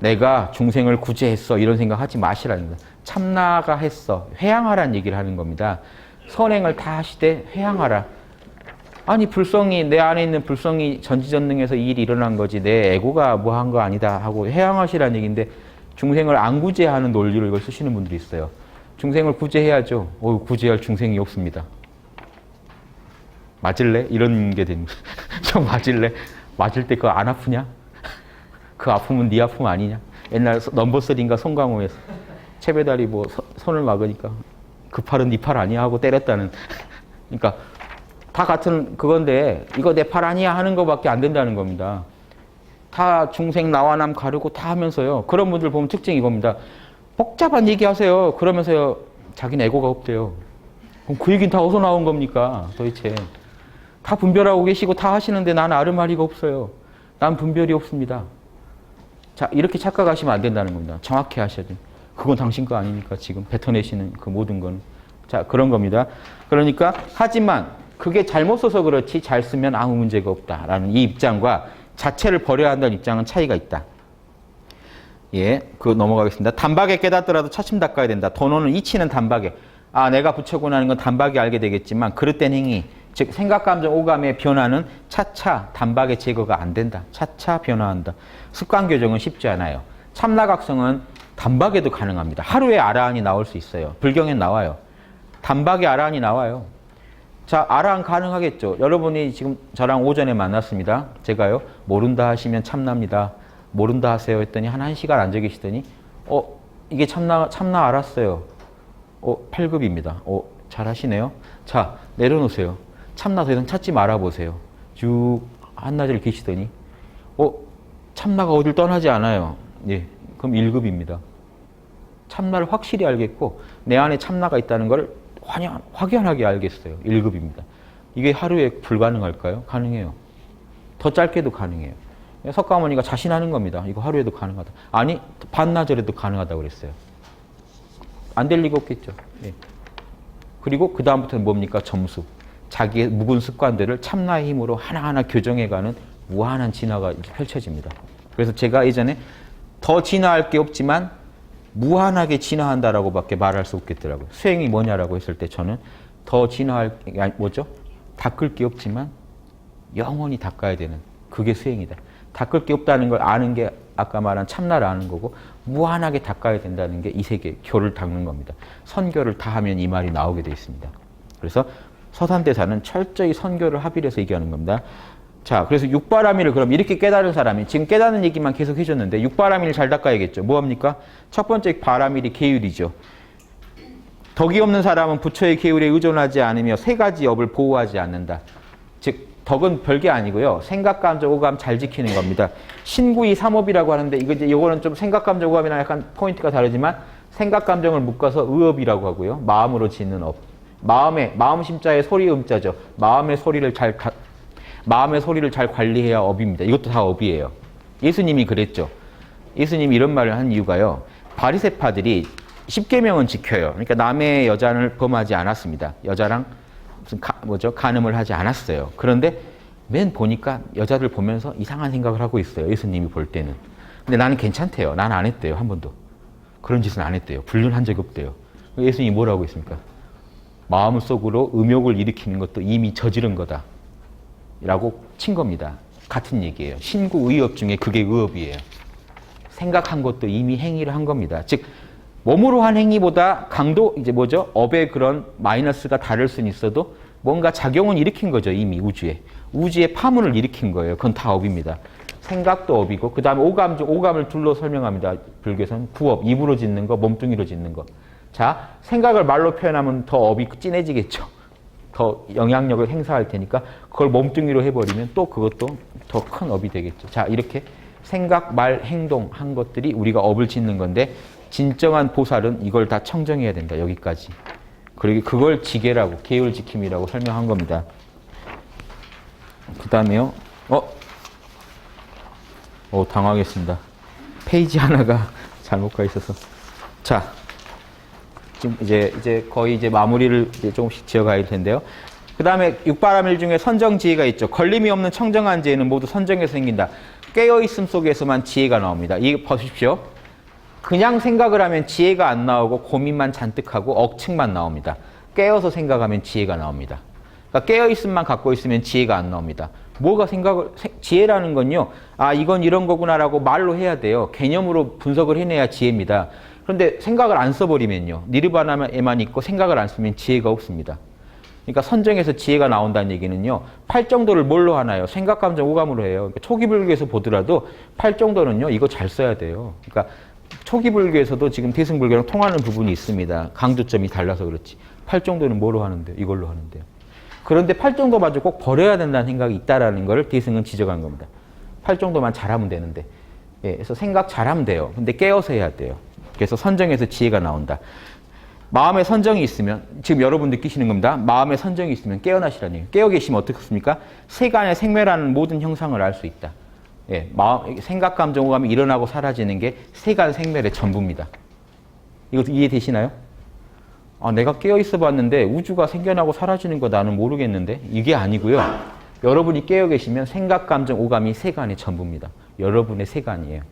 내가 중생을 구제했어 이런 생각 하지 마시라는 거예요. 참나가 했어, 회양하라는 얘기를 하는 겁니다. 선행을 다 하시되 회양하라. 아니, 불성이, 내 안에 있는 불성이 전지전능해서 이 일이 일어난 거지 내 에고가 뭐 한 거 아니다 하고 회양하시라는 얘기인데, 중생을 안 구제하는 논리로 이걸 쓰시는 분들이 있어요. 중생을 구제해야죠. 구제할 중생이 없습니다. 맞을래? 이런 게 되는 거예요. 형 맞을래? 맞을 때 그거 안 아프냐? 그 아픔은 네 아픔 아니냐? 옛날 넘버3인가 송강호에서 채배달이 뭐 손을 막으니까 그 팔은 네 팔 아니야 하고 때렸다는. 그러니까 다 같은 그건데 이거 내 팔 아니야 하는 거밖에 안 된다는 겁니다. 다 중생 나와남 가르고 다 하면서요. 그런 분들 보면 특징이 이겁니다. 복잡한 얘기 하세요. 그러면서요. 자기는 에고가 없대요. 그럼 그 얘기는 다 어디서 나온 겁니까? 도대체. 다 분별하고 계시고 다 하시는데 나는 아르마리가 없어요. 난 분별이 없습니다. 자, 이렇게 착각하시면 안 된다는 겁니다. 정확히 하셔야 돼요. 그건 당신 거 아니니까 지금 뱉어내시는 그 모든 건. 자, 그런 겁니다. 그러니까 하지만 그게 잘못 써서 그렇지 잘 쓰면 아무 문제가 없다라는 이 입장과 자체를 버려야 한다는 입장은 차이가 있다. 예, 그거 넘어가겠습니다. 단박에 깨닫더라도 차츰 닦아야 된다. 도노는 이치는 단박에. 아, 내가 부처고 나는 건 단박에 알게 되겠지만 그릇된 행위, 즉 생각, 감정, 오감의 변화는 차차 단박에 제거가 안 된다. 차차 변화한다. 습관 교정은 쉽지 않아요. 참나각성은 단박에도 가능합니다. 하루에 아라한이 나올 수 있어요. 불경엔 나와요. 단박에 아라한이 나와요. 자, 아라한 가능하겠죠. 여러분이 지금 저랑 오전에 만났습니다. 제가요, 모른다 하시면 참나입니다. 모른다 하세요 했더니 한 1시간 앉아 계시더니 이게 참나 알았어요. 8급입니다. 잘하시네요. 자, 내려놓으세요. 참나 더 이상 찾지 말아보세요. 쭉 한나절 계시더니 참나가 어딜 떠나지 않아요. 예, 그럼 1급입니다. 참나를 확실히 알겠고 내 안에 참나가 있다는 걸 확연하게 알겠어요. 1급입니다. 이게 하루에 불가능할까요? 가능해요. 더 짧게도 가능해요. 석가모니가 자신하는 겁니다. 이거 하루에도 가능하다. 아니, 반나절에도 가능하다고 그랬어요. 안 될 리가 없겠죠. 예. 그리고 그 다음부터는 뭡니까? 점수. 자기의 묵은 습관들을 참나의 힘으로 하나하나 교정해가는 무한한 진화가 펼쳐집니다. 그래서 제가 예전에 더 진화할 게 없지만 무한하게 진화한다라고 밖에 말할 수 없겠더라고요. 수행이 뭐냐라고 했을 때 저는 더 진화할 게 뭐죠? 닦을 게 없지만 영원히 닦아야 되는 그게 수행이다. 닦을 게 없다는 걸 아는 게 아까 말한 참나를 아는 거고 무한하게 닦아야 된다는 게 이 세계 교를 닦는 겁니다. 선교를 다 하면 이 말이 나오게 되어 있습니다. 그래서 서산대사는 철저히 선교를 합의해서 얘기하는 겁니다. 자, 그래서 육바라밀을 그럼 이렇게 깨달은 사람이 지금 깨닫는 얘기만 계속 해줬는데 육바라밀을 잘 닦아야겠죠. 뭐합니까? 첫 번째 바라밀이 계율이죠. 덕이 없는 사람은 부처의 계율에 의존하지 않으며 세 가지 업을 보호하지 않는다. 즉 덕은 별게 아니고요. 생각, 감정, 오감 잘 지키는 겁니다. 신구이 삼업이라고 하는데 이거는 좀 생각, 감정, 오감이랑 약간 포인트가 다르지만 생각, 감정을 묶어서 의업이라고 하고요. 마음으로 짓는 업. 마음 심자의 소리 음자죠. 마음의 소리를 잘 관리해야 업입니다. 이것도 다 업이에요. 예수님이 그랬죠. 예수님이 이런 말을 한 이유가요. 바리새파들이 10계명은 지켜요. 그러니까 남의 여자를 범하지 않았습니다. 여자랑 무슨 간음을 하지 않았어요. 그런데 맨 보니까 여자들 보면서 이상한 생각을 하고 있어요. 예수님이 볼 때는. 근데 나는 괜찮대요. 난 안 했대요. 한 번도. 그런 짓은 안 했대요. 불륜한 적이 없대요. 예수님이 뭐라고 했습니까? 마음속으로 음욕을 일으키는 것도 이미 저지른 거다. 라고 친 겁니다. 같은 얘기예요. 신구 의업 중에 그게 의업이에요. 생각한 것도 이미 행위를 한 겁니다. 즉 몸으로 한 행위보다 강도 업의 그런 마이너스가 다를 수는 있어도 뭔가 작용은 일으킨 거죠. 이미 우주에 파문을 일으킨 거예요. 그건 다 업입니다. 생각도 업이고 그 다음에 오감을 둘로 설명합니다. 불교에서는 구업, 입으로 짓는 거, 몸뚱이로 짓는 거. 자, 생각을 말로 표현하면 더 업이 진해지겠죠. 더 영향력을 행사할 테니까 그걸 몸뚱이로 해버리면 또 그것도 더 큰 업이 되겠죠. 자, 이렇게 생각, 말, 행동 한 것들이 우리가 업을 짓는 건데 진정한 보살은 이걸 다 청정해야 된다. 여기까지. 그리고 그걸 지계라고, 계율 지킴이라고 설명한 겁니다. 그 다음에요. 당황했습니다. 페이지 하나가 잘못 가 있어서. 자, 지금 이제 거의 마무리를 조금씩 지어가야 할 텐데요. 그 다음에 육바라밀 중에 선정지혜가 있죠. 걸림이 없는 청정한 지혜는 모두 선정에서 생긴다. 깨어있음 속에서만 지혜가 나옵니다. 이거 보십시오. 그냥 생각을 하면 지혜가 안 나오고 고민만 잔뜩 하고 억측만 나옵니다. 깨어서 생각하면 지혜가 나옵니다. 그러니까 깨어있음만 갖고 있으면 지혜가 안 나옵니다. 지혜라는 건요. 아, 이건 이런 거구나라고 말로 해야 돼요. 개념으로 분석을 해내야 지혜입니다. 그런데 생각을 안 써버리면요. 니르바나에만 있고 생각을 안 쓰면 지혜가 없습니다. 그러니까 선정에서 지혜가 나온다는 얘기는요. 팔정도를 뭘로 하나요? 생각, 감정, 오감으로 해요. 그러니까 초기 불교에서 보더라도 팔정도는요. 이거 잘 써야 돼요. 그러니까 초기 불교에서도 지금 대승불교랑 통하는 부분이 있습니다. 강조점이 달라서 그렇지. 팔정도는 뭐로 하는데요? 이걸로 하는데요. 그런데 팔정도마저 꼭 버려야 된다는 생각이 있다라는 걸 대승은 지적한 겁니다. 할 정도만 잘하면 되는데. 예, 그래서 생각 잘하면 돼요. 근데 깨어서 해야 돼요. 그래서 선정에서 지혜가 나온다. 마음의 선정이 있으면, 지금 여러분 느끼시는 겁니다. 마음의 선정이 있으면 깨어나시라는 얘기예요. 깨어 계시면 어떻습니까? 세간의 생멸하는 모든 형상을 알 수 있다. 예, 생각, 감정, 오감이 일어나고 사라지는 게 세간 생멸의 전부입니다. 이거 이해되시나요? 아, 내가 깨어있어 봤는데 우주가 생겨나고 사라지는 거 나는 모르겠는데? 이게 아니고요. 여러분이 깨어 계시면 생각, 감정, 오감이 세간의 전부입니다. 여러분의 세간이에요.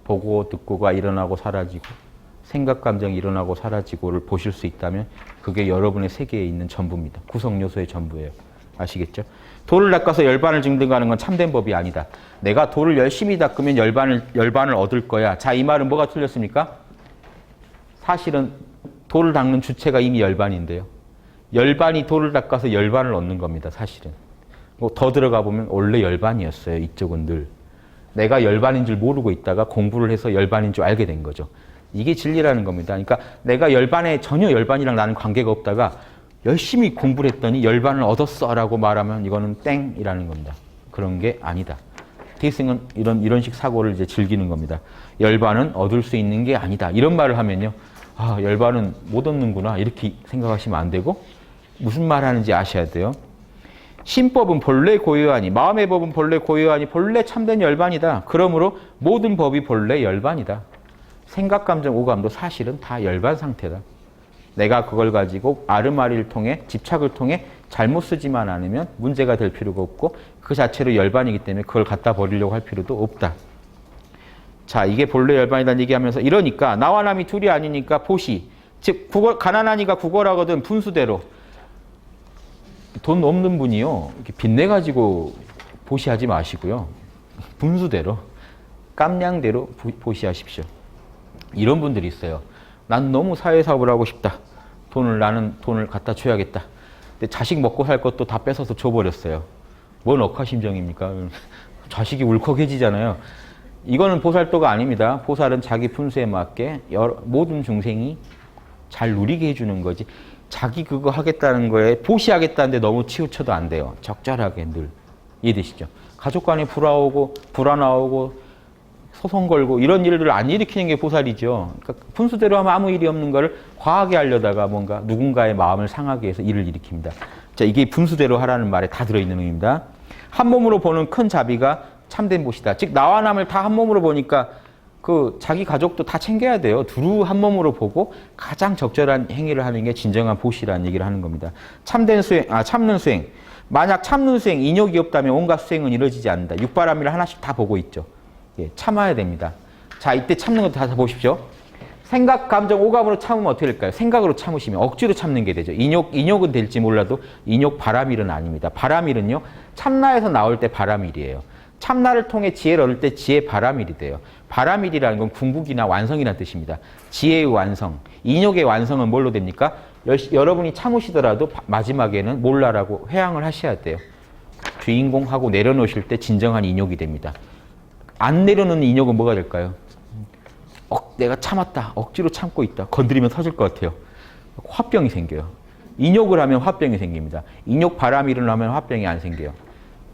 보고 듣고가 일어나고 사라지고 생각, 감정이 일어나고 사라지고를 보실 수 있다면 그게 여러분의 세계에 있는 전부입니다. 구성 요소의 전부예요. 아시겠죠? 돌을 닦아서 열반을 증득하는 건 참된 법이 아니다. 내가 돌을 열심히 닦으면 열반을 얻을 거야. 자, 이 말은 뭐가 틀렸습니까? 사실은 돌을 닦는 주체가 이미 열반인데요. 열반이 돌을 닦아서 열반을 얻는 겁니다. 사실은. 뭐 더 들어가 보면 원래 열반이었어요. 이쪽은 늘. 내가 열반인 줄 모르고 있다가 공부를 해서 열반인 줄 알게 된 거죠. 이게 진리라는 겁니다. 그러니까 내가 열반에 전혀 열반이랑 나는 관계가 없다가 열심히 공부를 했더니 열반을 얻었어 라고 말하면 이거는 땡이라는 겁니다. 그런 게 아니다. 대승은 이런 식 사고를 이제 즐기는 겁니다. 열반은 얻을 수 있는 게 아니다. 이런 말을 하면요. 아, 열반은 못 얻는구나. 이렇게 생각하시면 안 되고 무슨 말 하는지 아셔야 돼요. 신법은 본래 고유하니 마음의 법은 본래 고유하니 본래 참된 열반이다. 그러므로 모든 법이 본래 열반이다. 생각, 감정, 오감도 사실은 다 열반 상태다. 내가 그걸 가지고 아르마리를 통해 집착을 통해 잘못 쓰지만 않으면 문제가 될 필요가 없고 그 자체로 열반이기 때문에 그걸 갖다 버리려고 할 필요도 없다. 자, 이게 본래 열반이라는 얘기하면서 이러니까 나와 남이 둘이 아니니까 보시. 즉 가난하니가 구걸하거든 분수대로. 돈 없는 분이요. 이렇게 빚내가지고 보시하지 마시고요. 분수대로. 깜냥대로 보시하십시오. 이런 분들이 있어요. 난 너무 사회사업을 하고 싶다. 나는 돈을 갖다 줘야겠다. 근데 자식 먹고 살 것도 다 뺏어서 줘버렸어요. 뭔 억하심정입니까? 자식이 울컥해지잖아요. 이거는 보살도가 아닙니다. 보살은 자기 분수에 맞게 모든 중생이 잘 누리게 해주는 거지. 자기 그거 하겠다는 거에 보시하겠다는데 너무 치우쳐도 안 돼요. 적절하게 늘. 이해되시죠? 가족 간에 불화 나오고 소송 걸고 이런 일들을 안 일으키는 게 보살이죠. 그러니까 분수대로 하면 아무 일이 없는 거를 과하게 하려다가 뭔가 누군가의 마음을 상하게 해서 일을 일으킵니다. 자, 이게 분수대로 하라는 말에 다 들어있는 의미입니다. 한 몸으로 보는 큰 자비가 참된 보시다. 즉 나와 남을 다 한 몸으로 보니까 그 자기 가족도 다 챙겨야 돼요. 두루 한 몸으로 보고 가장 적절한 행위를 하는 게 진정한 보시라는 얘기를 하는 겁니다. 참는 수행. 만약 참는 수행, 인욕이 없다면 온갖 수행은 이루어지지 않는다. 육바라밀을 하나씩 다 보고 있죠. 예, 참아야 됩니다. 자, 이때 참는 것도 다 보십시오. 생각, 감정, 오감으로 참으면 어떻게 될까요? 생각으로 참으시면 억지로 참는 게 되죠. 인욕은 될지 몰라도 인욕 바라밀은 아닙니다. 바라밀은요, 참나에서 나올 때 바라밀이에요. 참나를 통해 지혜를 얻을 때 지혜 바라밀이 돼요. 바라밀이라는 건 궁극이나 완성이라는 뜻입니다. 지혜의 완성, 인욕의 완성은 뭘로 됩니까? 여러분이 참으시더라도 마지막에는 몰라라고 회항을 하셔야 돼요. 주인공하고 내려놓으실 때 진정한 인욕이 됩니다. 안 내려놓는 인욕은 뭐가 될까요? 내가 참았다. 억지로 참고 있다. 건드리면 터질 것 같아요. 화병이 생겨요. 인욕을 하면 화병이 생깁니다. 인욕 바라밀을 하면 화병이 안 생겨요.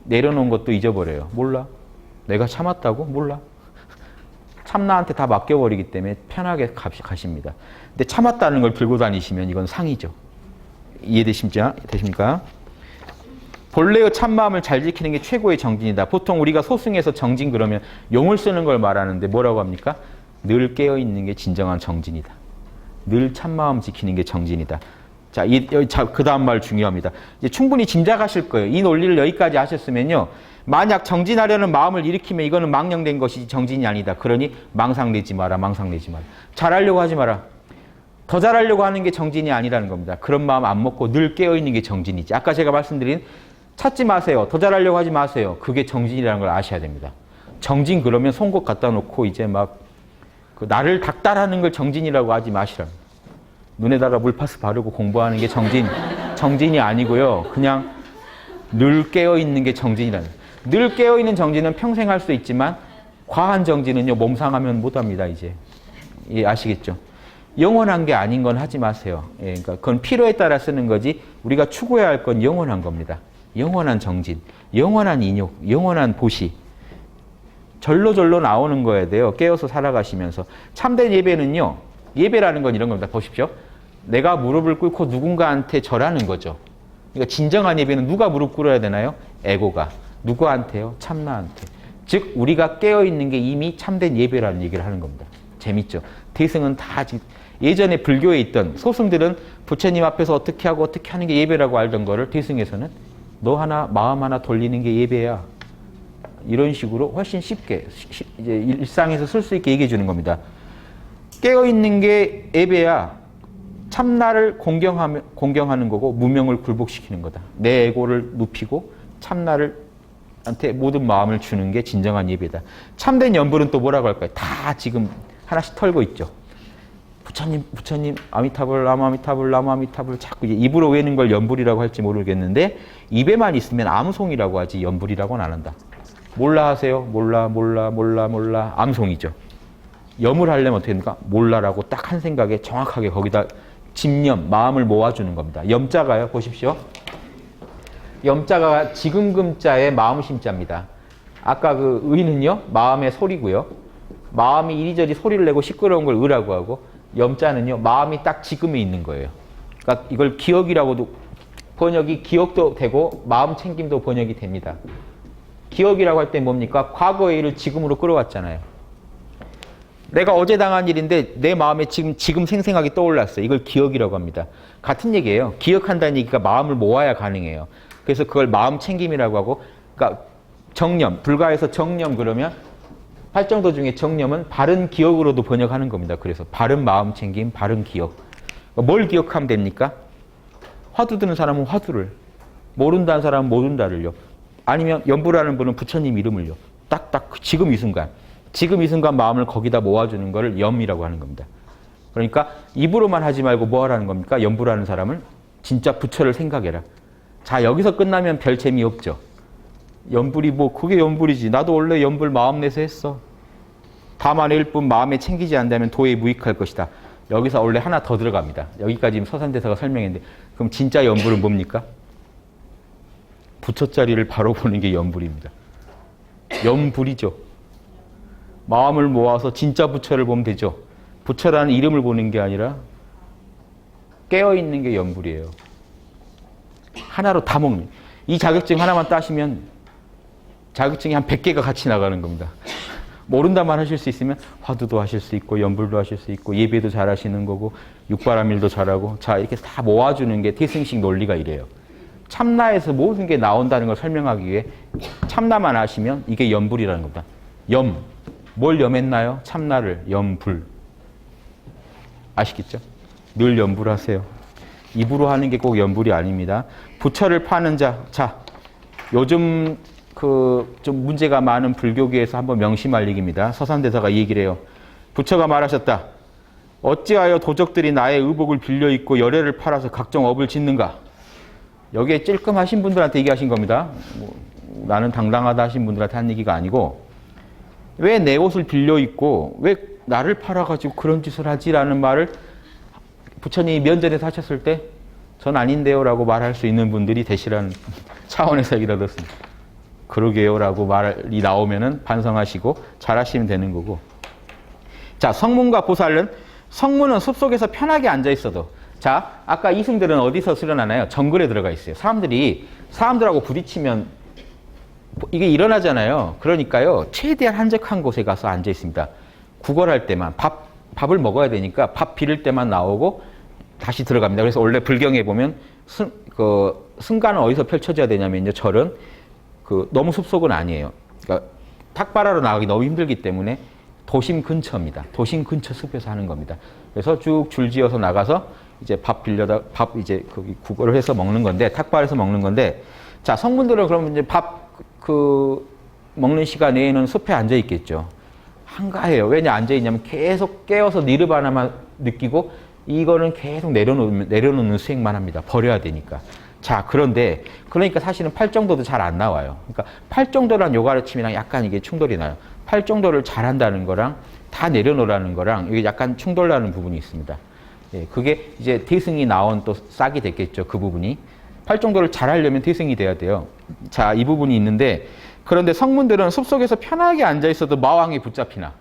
내려놓은 것도 잊어버려요. 몰라. 내가 참았다고? 몰라. 참나한테 다 맡겨버리기 때문에 편하게 가십니다. 근데 참았다는 걸 들고 다니시면 이건 상이죠. 이해되십니까? 본래의 참마음을 잘 지키는 게 최고의 정진이다. 보통 우리가 소승에서 정진 그러면 용을 쓰는 걸 말하는데 뭐라고 합니까? 늘 깨어있는 게 진정한 정진이다. 늘 참마음 지키는 게 정진이다. 자, 그 다음 말 중요합니다. 이제 충분히 짐작하실 거예요. 이 논리를 여기까지 하셨으면요. 만약 정진하려는 마음을 일으키면 이거는 망령된 것이지 정진이 아니다. 그러니 망상내지 마라. 잘하려고 하지 마라. 더 잘하려고 하는 게 정진이 아니라는 겁니다. 그런 마음 안 먹고 늘 깨어있는 게 정진이지. 아까 제가 말씀드린 찾지 마세요. 더 잘하려고 하지 마세요. 그게 정진이라는 걸 아셔야 됩니다. 정진 그러면 송곳 갖다 놓고 이제 막 나를 닥달하는 걸 정진이라고 하지 마시라. 눈에다가 물파스 바르고 공부하는 게 정진이 아니고요. 그냥 늘 깨어있는 게 정진이라는. 늘 깨어있는 정진은 평생 할 수 있지만 과한 정진은요. 몸상하면 못합니다. 이제. 예, 아시겠죠? 영원한 게 아닌 건 하지 마세요. 예, 그러니까 그건 필요에 따라 쓰는 거지 우리가 추구해야 할 건 영원한 겁니다. 영원한 정진, 영원한 인욕, 영원한 보시. 절로 나오는 거야 돼요. 깨어서 살아가시면서. 참된 예배는요. 예배라는 건 이런 겁니다. 보십시오. 내가 무릎을 꿇고 누군가한테 절하는 거죠. 그러니까 진정한 예배는 누가 무릎 꿇어야 되나요? 에고가. 누구한테요? 참나한테. 즉 우리가 깨어있는 게 이미 참된 예배라는 얘기를 하는 겁니다. 재밌죠? 대승은 다 예전에 불교에 있던 소승들은 부처님 앞에서 어떻게 하고 어떻게 하는 게 예배라고 알던 거를 대승에서는 너 하나 마음 하나 돌리는 게 예배야. 이런 식으로 훨씬 쉽게 이제 일상에서 쓸 수 있게 얘기해 주는 겁니다. 깨어있는 게 예배야. 참나를 공경하는 거고 무명을 굴복시키는 거다. 내 에고를 눕히고 참나한테 모든 마음을 주는 게 진정한 예배다. 참된 연불은 또 뭐라고 할까요? 다 지금 하나씩 털고 있죠. 부처님, 아미타불, 나무 아미타불 자꾸 입으로 외는 걸 연불이라고 할지 모르겠는데 입에만 있으면 암송이라고 하지 연불이라고는 안 한다. 몰라 하세요. 몰라. 암송이죠. 염을 하려면 어떻게 됩니까? 몰라라고 딱 한 생각에 정확하게 거기다 집념, 마음을 모아주는 겁니다. 염자가요. 보십시오. 염자가 지금금자의 마음심자입니다. 아까 그 의는요. 마음의 소리고요. 마음이 이리저리 소리를 내고 시끄러운 걸 의라고 하고 염자는요. 마음이 딱 지금에 있는 거예요. 그러니까 이걸 기억이라고도 번역이 기억도 되고 마음 챙김도 번역이 됩니다. 기억이라고 할 때 뭡니까? 과거의 일을 지금으로 끌어왔잖아요. 내가 어제 당한 일인데 내 마음에 지금 생생하게 떠올랐어요. 이걸 기억이라고 합니다. 같은 얘기예요. 기억한다는 얘기가 마음을 모아야 가능해요. 그래서 그걸 마음 챙김이라고 하고, 그러니까 정념, 불가에서 정념 그러면 팔정도 중에 정념은 바른 기억으로도 번역하는 겁니다. 그래서 바른 마음 챙김, 바른 기억. 뭘 기억하면 됩니까? 화두 드는 사람은 화두를, 모른다는 사람은 모른다를요. 아니면 연불하는 분은 부처님 이름을요. 딱딱 지금 이 순간 마음을 거기다 모아주는 거를 염이라고 하는 겁니다. 그러니까 입으로만 하지 말고 뭐 하라는 겁니까? 연불하는 사람은 진짜 부처를 생각해라. 자, 여기서 끝나면 별 재미없죠. 연불이 뭐 그게 연불이지. 나도 원래 연불 마음 내서 했어. 다만 일뿐 마음에 챙기지 않는다면 도에 무익할 것이다. 여기서 원래 하나 더 들어갑니다. 여기까지 지금 서산대사가 설명했는데 그럼 진짜 연불은 뭡니까? 부처 자리를 바로 보는 게 연불입니다. 연불이죠. 마음을 모아서 진짜 부처를 보면 되죠. 부처라는 이름을 보는 게 아니라 깨어있는 게 연불이에요. 하나로 다 먹는. 이 자격증 하나만 따시면 자격증이 한 100개가 같이 나가는 겁니다. 모른다만 하실 수 있으면 화두도 하실 수 있고 연불도 하실 수 있고 예배도 잘 하시는 거고 육바라밀도 잘하고 자 이렇게 다 모아주는 게 태승식 논리가 이래요. 참나에서 모든 게 나온다는 걸 설명하기 위해 참나만 하시면 이게 연불이라는 겁니다. 염. 뭘 염했나요? 참나를. 염불. 아시겠죠? 늘 연불하세요. 입으로 하는 게 꼭 연불이 아닙니다. 부처를 파는 자. 자, 요즘 좀 문제가 많은 불교계에서 한번 명심할 얘기입니다. 서산대사가 이 얘기를 해요. 부처가 말하셨다. 어찌하여 도적들이 나의 의복을 빌려 입고 열애를 팔아서 각종 업을 짓는가? 여기에 찔끔하신 분들한테 얘기하신 겁니다. 나는 당당하다 하신 분들한테 한 얘기가 아니고 왜 내 옷을 빌려 입고 왜 나를 팔아가지고 그런 짓을 하지라는 말을 부처님이 면전에서 하셨을 때 전 아닌데요 라고 말할 수 있는 분들이 되시라는 차원에서 얘기를 들었습니다. 그러게요 라고 말이 나오면은 반성하시고 잘하시면 되는 거고. 자, 성문과 보살은 성문은 숲속에서 편하게 앉아 있어도 자, 아까 이승들은 어디서 수련하나요? 정글에 들어가 있어요. 사람들하고 부딪히면 이게 일어나잖아요. 그러니까요. 최대한 한적한 곳에 가서 앉아 있습니다. 구걸할 때만 밥을 먹어야 되니까 밥 비릴 때만 나오고 다시 들어갑니다. 그래서 원래 불경에 보면 승가는 어디서 펼쳐져야 되냐면요. 절은 너무 숲속은 아니에요. 그러니까 탁발하러 나가기 너무 힘들기 때문에 도심 근처입니다. 도심 근처 숲에서 하는 겁니다. 그래서 쭉 줄지어서 나가서 이제 밥 이제 거기 구걸을 해서 먹는 건데 탁발해서 먹는 건데 자, 성분들은 그러면 이제 먹는 시간 외에는 숲에 앉아 있겠죠. 한가해요. 왜냐 앉아 있냐면 계속 깨어서 니르바나만 느끼고 이거는 계속 내려놓는 수행만 합니다. 버려야 되니까. 자, 그러니까 사실은 팔정도도 잘 안 나와요. 그러니까 팔정도란 요가르침이랑 약간 이게 충돌이 나요. 팔정도를 잘한다는 거랑 다 내려놓으라는 거랑 이게 약간 충돌나는 부분이 있습니다. 예, 그게 이제 대승이 나온 또 싹이 됐겠죠. 그 부분이. 활정도를 잘 하려면 태생이 돼야 돼요. 자, 이 부분이 있는데 그런데 성문들은 숲속에서 편하게 앉아 있어도 마왕이 붙잡히나?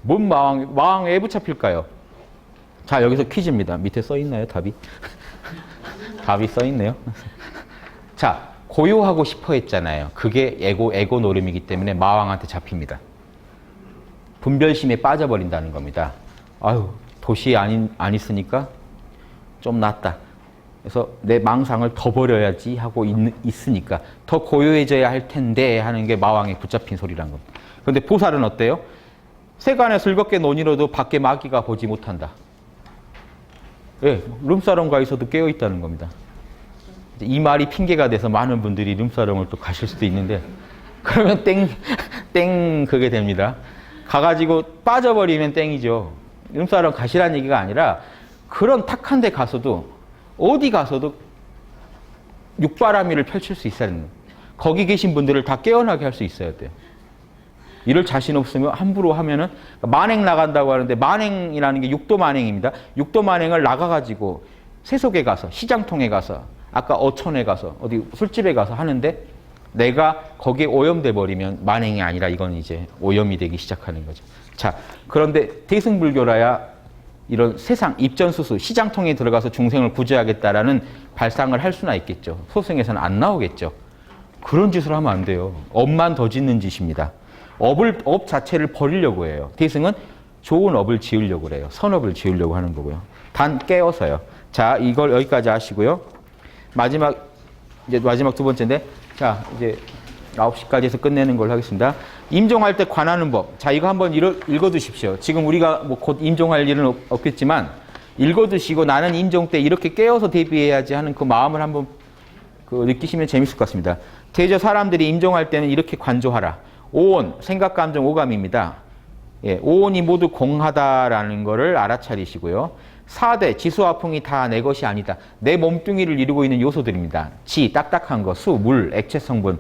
뭔 마왕 왜 붙잡힐까요? 자, 여기서 퀴즈입니다. 밑에 써 있나요, 답이? 답이 써 있네요. 자, 고요하고 싶어 했잖아요. 그게 에고 노름이기 때문에 마왕한테 잡힙니다. 분별심에 빠져버린다는 겁니다. 아유, 도시에 안 있으니까 좀 낫다. 그래서 내 망상을 더 버려야지 하고 있으니까 더 고요해져야 할 텐데 하는 게 마왕에 붙잡힌 소리란 겁니다. 그런데 보살은 어때요? 세간에 즐겁게 논이로도 밖에 마귀가 보지 못한다. 예, 룸사롱 가 있어도 깨어 있다는 겁니다. 이 말이 핑계가 돼서 많은 분들이 룸사롱을 또 가실 수도 있는데 그러면 땡 그게 됩니다. 가가지고 빠져버리면 땡이죠. 룸사롱 가시라는 얘기가 아니라 그런 탁한 데 가서도 어디 가서도 육바라밀을 펼칠 수 있어야 됩니다. 거기 계신 분들을 다 깨어나게 할 수 있어야 돼요. 이럴 자신 없으면 함부로 하면은 만행 나간다고 하는데 만행이라는 게 육도 만행입니다. 육도 만행을 나가가지고 세속에 가서 시장통에 가서 아까 어촌에 가서 어디 술집에 가서 하는데 내가 거기에 오염돼 버리면 만행이 아니라 이건 이제 오염이 되기 시작하는 거죠. 자, 그런데 대승불교라야 이런 세상 입전수수 시장통에 들어가서 중생을 구제하겠다라는 발상을 할 수나 있겠죠. 소승에서는 안 나오겠죠. 그런 짓을 하면 안 돼요. 업만 더 짓는 짓입니다. 업 자체를 버리려고 해요. 대승은 좋은 업을 지으려고 그래요. 선업을 지으려고 하는 거고요. 단 깨어서요. 자, 이걸 여기까지 하시고요. 마지막 두 번째인데, 자, 이제 9시까지 해서 끝내는 걸로 하겠습니다. 임종할 때 관하는 법. 자, 이거 한번 읽어두십시오. 지금 우리가 뭐 곧 임종할 일은 없겠지만, 읽어두시고 나는 임종 때 이렇게 깨어서 대비해야지 하는 그 마음을 한번 느끼시면 재밌을 것 같습니다. 대저 사람들이 임종할 때는 이렇게 관조하라. 오온, 생각, 감정, 오감입니다. 예, 오온이 모두 공하다라는 거를 알아차리시고요. 4대, 지수화풍이 다 내 것이 아니다. 내 몸뚱이를 이루고 있는 요소들입니다. 지, 딱딱한 거, 수, 물, 액체 성분,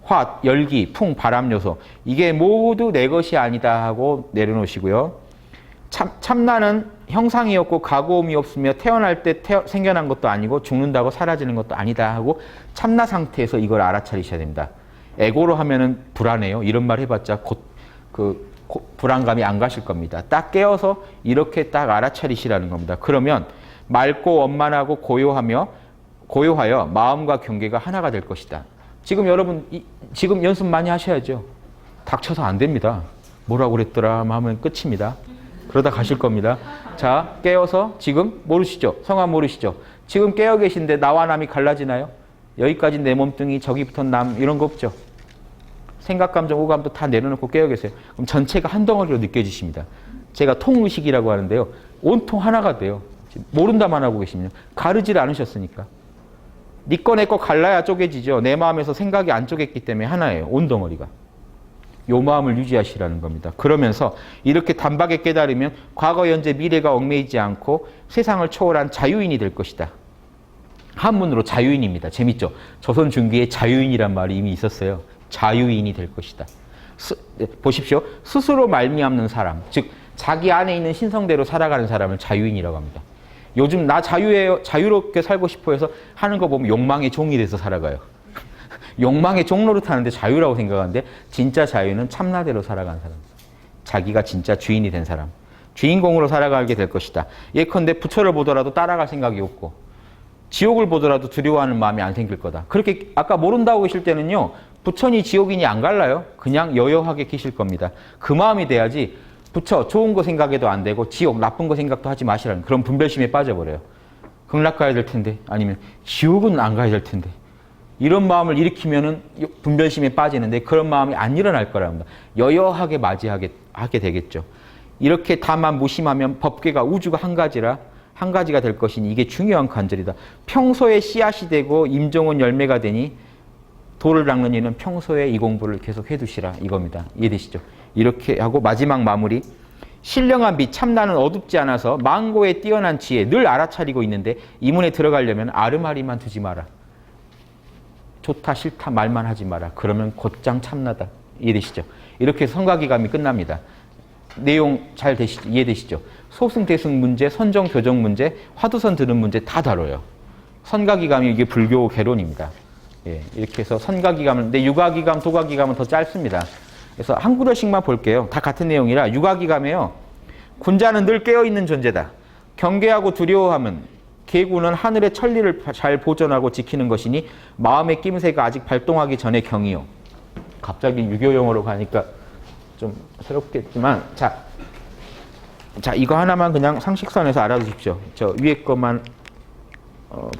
화, 열기, 풍, 바람 요소. 이게 모두 내 것이 아니다 하고 내려놓으시고요. 참나는 형상이었고 가고움이 없으며 태어날 때 생겨난 것도 아니고 죽는다고 사라지는 것도 아니다 하고 참나 상태에서 이걸 알아차리셔야 됩니다. 에고로 하면은 불안해요. 이런 말 해봤자 불안감이 안 가실 겁니다. 딱 깨어서 이렇게 딱 알아차리시라는 겁니다. 그러면 맑고 원만하고 고요하여 마음과 경계가 하나가 될 것이다. 지금 여러분 지금 연습 많이 하셔야죠. 닥쳐서 안 됩니다. 뭐라고 그랬더라 하면 끝입니다. 그러다 가실 겁니다. 자, 깨어서 지금 모르시죠? 성함 모르시죠? 지금 깨어 계신데 나와 남이 갈라지나요? 여기까지 내 몸뚱이, 저기부터 남 이런 거 없죠? 생각, 감정, 오감도 다 내려놓고 깨어 계세요. 그럼 전체가 한 덩어리로 느껴지십니다. 제가 통의식이라고 하는데요. 온통 하나가 돼요. 모른다만 하고 계시면 가르질 않으셨으니까. 네 거 내 거 갈라야 쪼개지죠. 내 마음에서 생각이 안 쪼갰기 때문에 하나예요. 온 덩어리가. 요 마음을 유지하시라는 겁니다. 그러면서 이렇게 단박에 깨달으면 과거, 현재, 미래가 얽매이지 않고 세상을 초월한 자유인이 될 것이다. 한문으로 자유인입니다. 재밌죠? 조선 중기에 자유인이란 말이 이미 있었어요. 자유인이 될 것이다. 보십시오. 스스로 말미암는 사람, 즉 자기 안에 있는 신성대로 살아가는 사람을 자유인이라고 합니다. 요즘 나 자유해요, 자유롭게 살고 싶어 해서 하는 거 보면 욕망의 종이 돼서 살아가요. 욕망의 종로를 타는데 자유라고 생각하는데 진짜 자유는 참나대로 살아가는 사람. 자기가 진짜 주인이 된 사람. 주인공으로 살아가게 될 것이다. 예컨대 부처를 보더라도 따라갈 생각이 없고 지옥을 보더라도 두려워하는 마음이 안 생길 거다. 그렇게 아까 모른다고 계실 때는요. 부처니 지옥이니 안 갈라요. 그냥 여여하게 계실 겁니다. 그 마음이 돼야지 부처 좋은 거 생각해도 안 되고 지옥 나쁜 거 생각도 하지 마시라는 그런 분별심에 빠져버려요. 극락 가야 될 텐데 아니면 지옥은 안 가야 될 텐데 이런 마음을 일으키면은 분별심에 빠지는데 그런 마음이 안 일어날 거랍니다. 여여하게 맞이하게 되겠죠. 이렇게 다만 무심하면 법계가 우주가 한 가지가 될 것이니 이게 중요한 관절이다. 평소에 씨앗이 되고 임종은 열매가 되니 도를 닦는 이는 평소에 이 공부를 계속 해두시라 이겁니다. 이해되시죠? 이렇게 하고 마지막 마무리. 신령한 빛 참나는 어둡지 않아서 망고에 뛰어난 지혜 늘 알아차리고 있는데 이 문에 들어가려면 아르마리만 두지 마라. 좋다 싫다 말만 하지 마라. 그러면 곧장 참나다. 이해되시죠? 이렇게 성가기감이 끝납니다. 내용 잘 이해되시죠? 소승, 대승 문제, 선정, 교정 문제, 화두선 드는 문제 다 다뤄요. 선가기감이 이게 불교 개론입니다. 예, 이렇게 해서 선가기감은, 근데 유가기감, 도가기감은 더 짧습니다. 그래서 한 구절씩만 볼게요. 다 같은 내용이라. 유가기감에요. 군자는 늘 깨어있는 존재다. 경계하고 두려워함은 계구는 하늘의 천리를 잘 보존하고 지키는 것이니 마음의 낌새가 아직 발동하기 전의 경이요. 갑자기 유교 용어로 가니까 좀 새롭겠지만, 자, 이거 하나만 그냥 상식선에서 알아두십시오. 저 위에 것만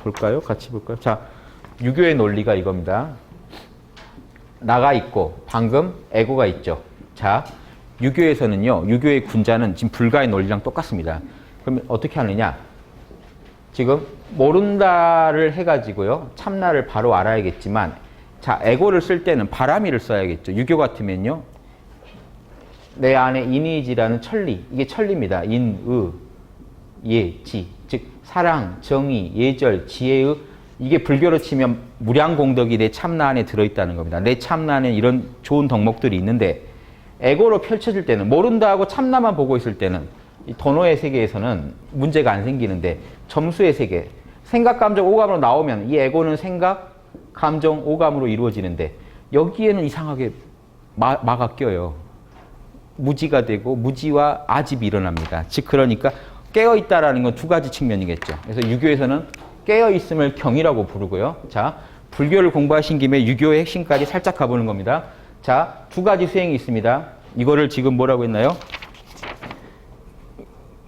볼까요? 같이 볼까요? 자, 유교의 논리가 이겁니다. 나가 있고 방금 에고가 있죠. 자, 유교에서는요. 유교의 군자는 지금 불가의 논리랑 똑같습니다. 그러면 어떻게 하느냐? 지금 모른다를 해가지고요. 참나를 바로 알아야겠지만, 자, 에고를 쓸 때는 바라미를 써야겠죠. 유교 같으면요. 내 안에 인의지라는 천리, 이게 천리입니다. 인, 의, 예, 지. 즉 사랑, 정의, 예절, 지혜의, 이게 불교로 치면 무량공덕이 내 참나 안에 들어있다는 겁니다. 내 참나 안에 이런 좋은 덕목들이 있는데, 에고로 펼쳐질 때는, 모른다 하고 참나만 보고 있을 때는 이 도노의 세계에서는 문제가 안 생기는데, 점수의 세계, 생각, 감정, 오감으로 나오면 이 에고는 생각, 감정, 오감으로 이루어지는데, 여기에는 이상하게 마가 껴요. 무지가 되고 무지와 아집이 일어납니다. 즉 그러니까 깨어있다라는 건 두 가지 측면이겠죠. 그래서 유교에서는 깨어있음을 경이라고 부르고요. 자, 불교를 공부하신 김에 유교의 핵심까지 살짝 가보는 겁니다. 자, 두 가지 수행이 있습니다. 이거를 지금 뭐라고 했나요?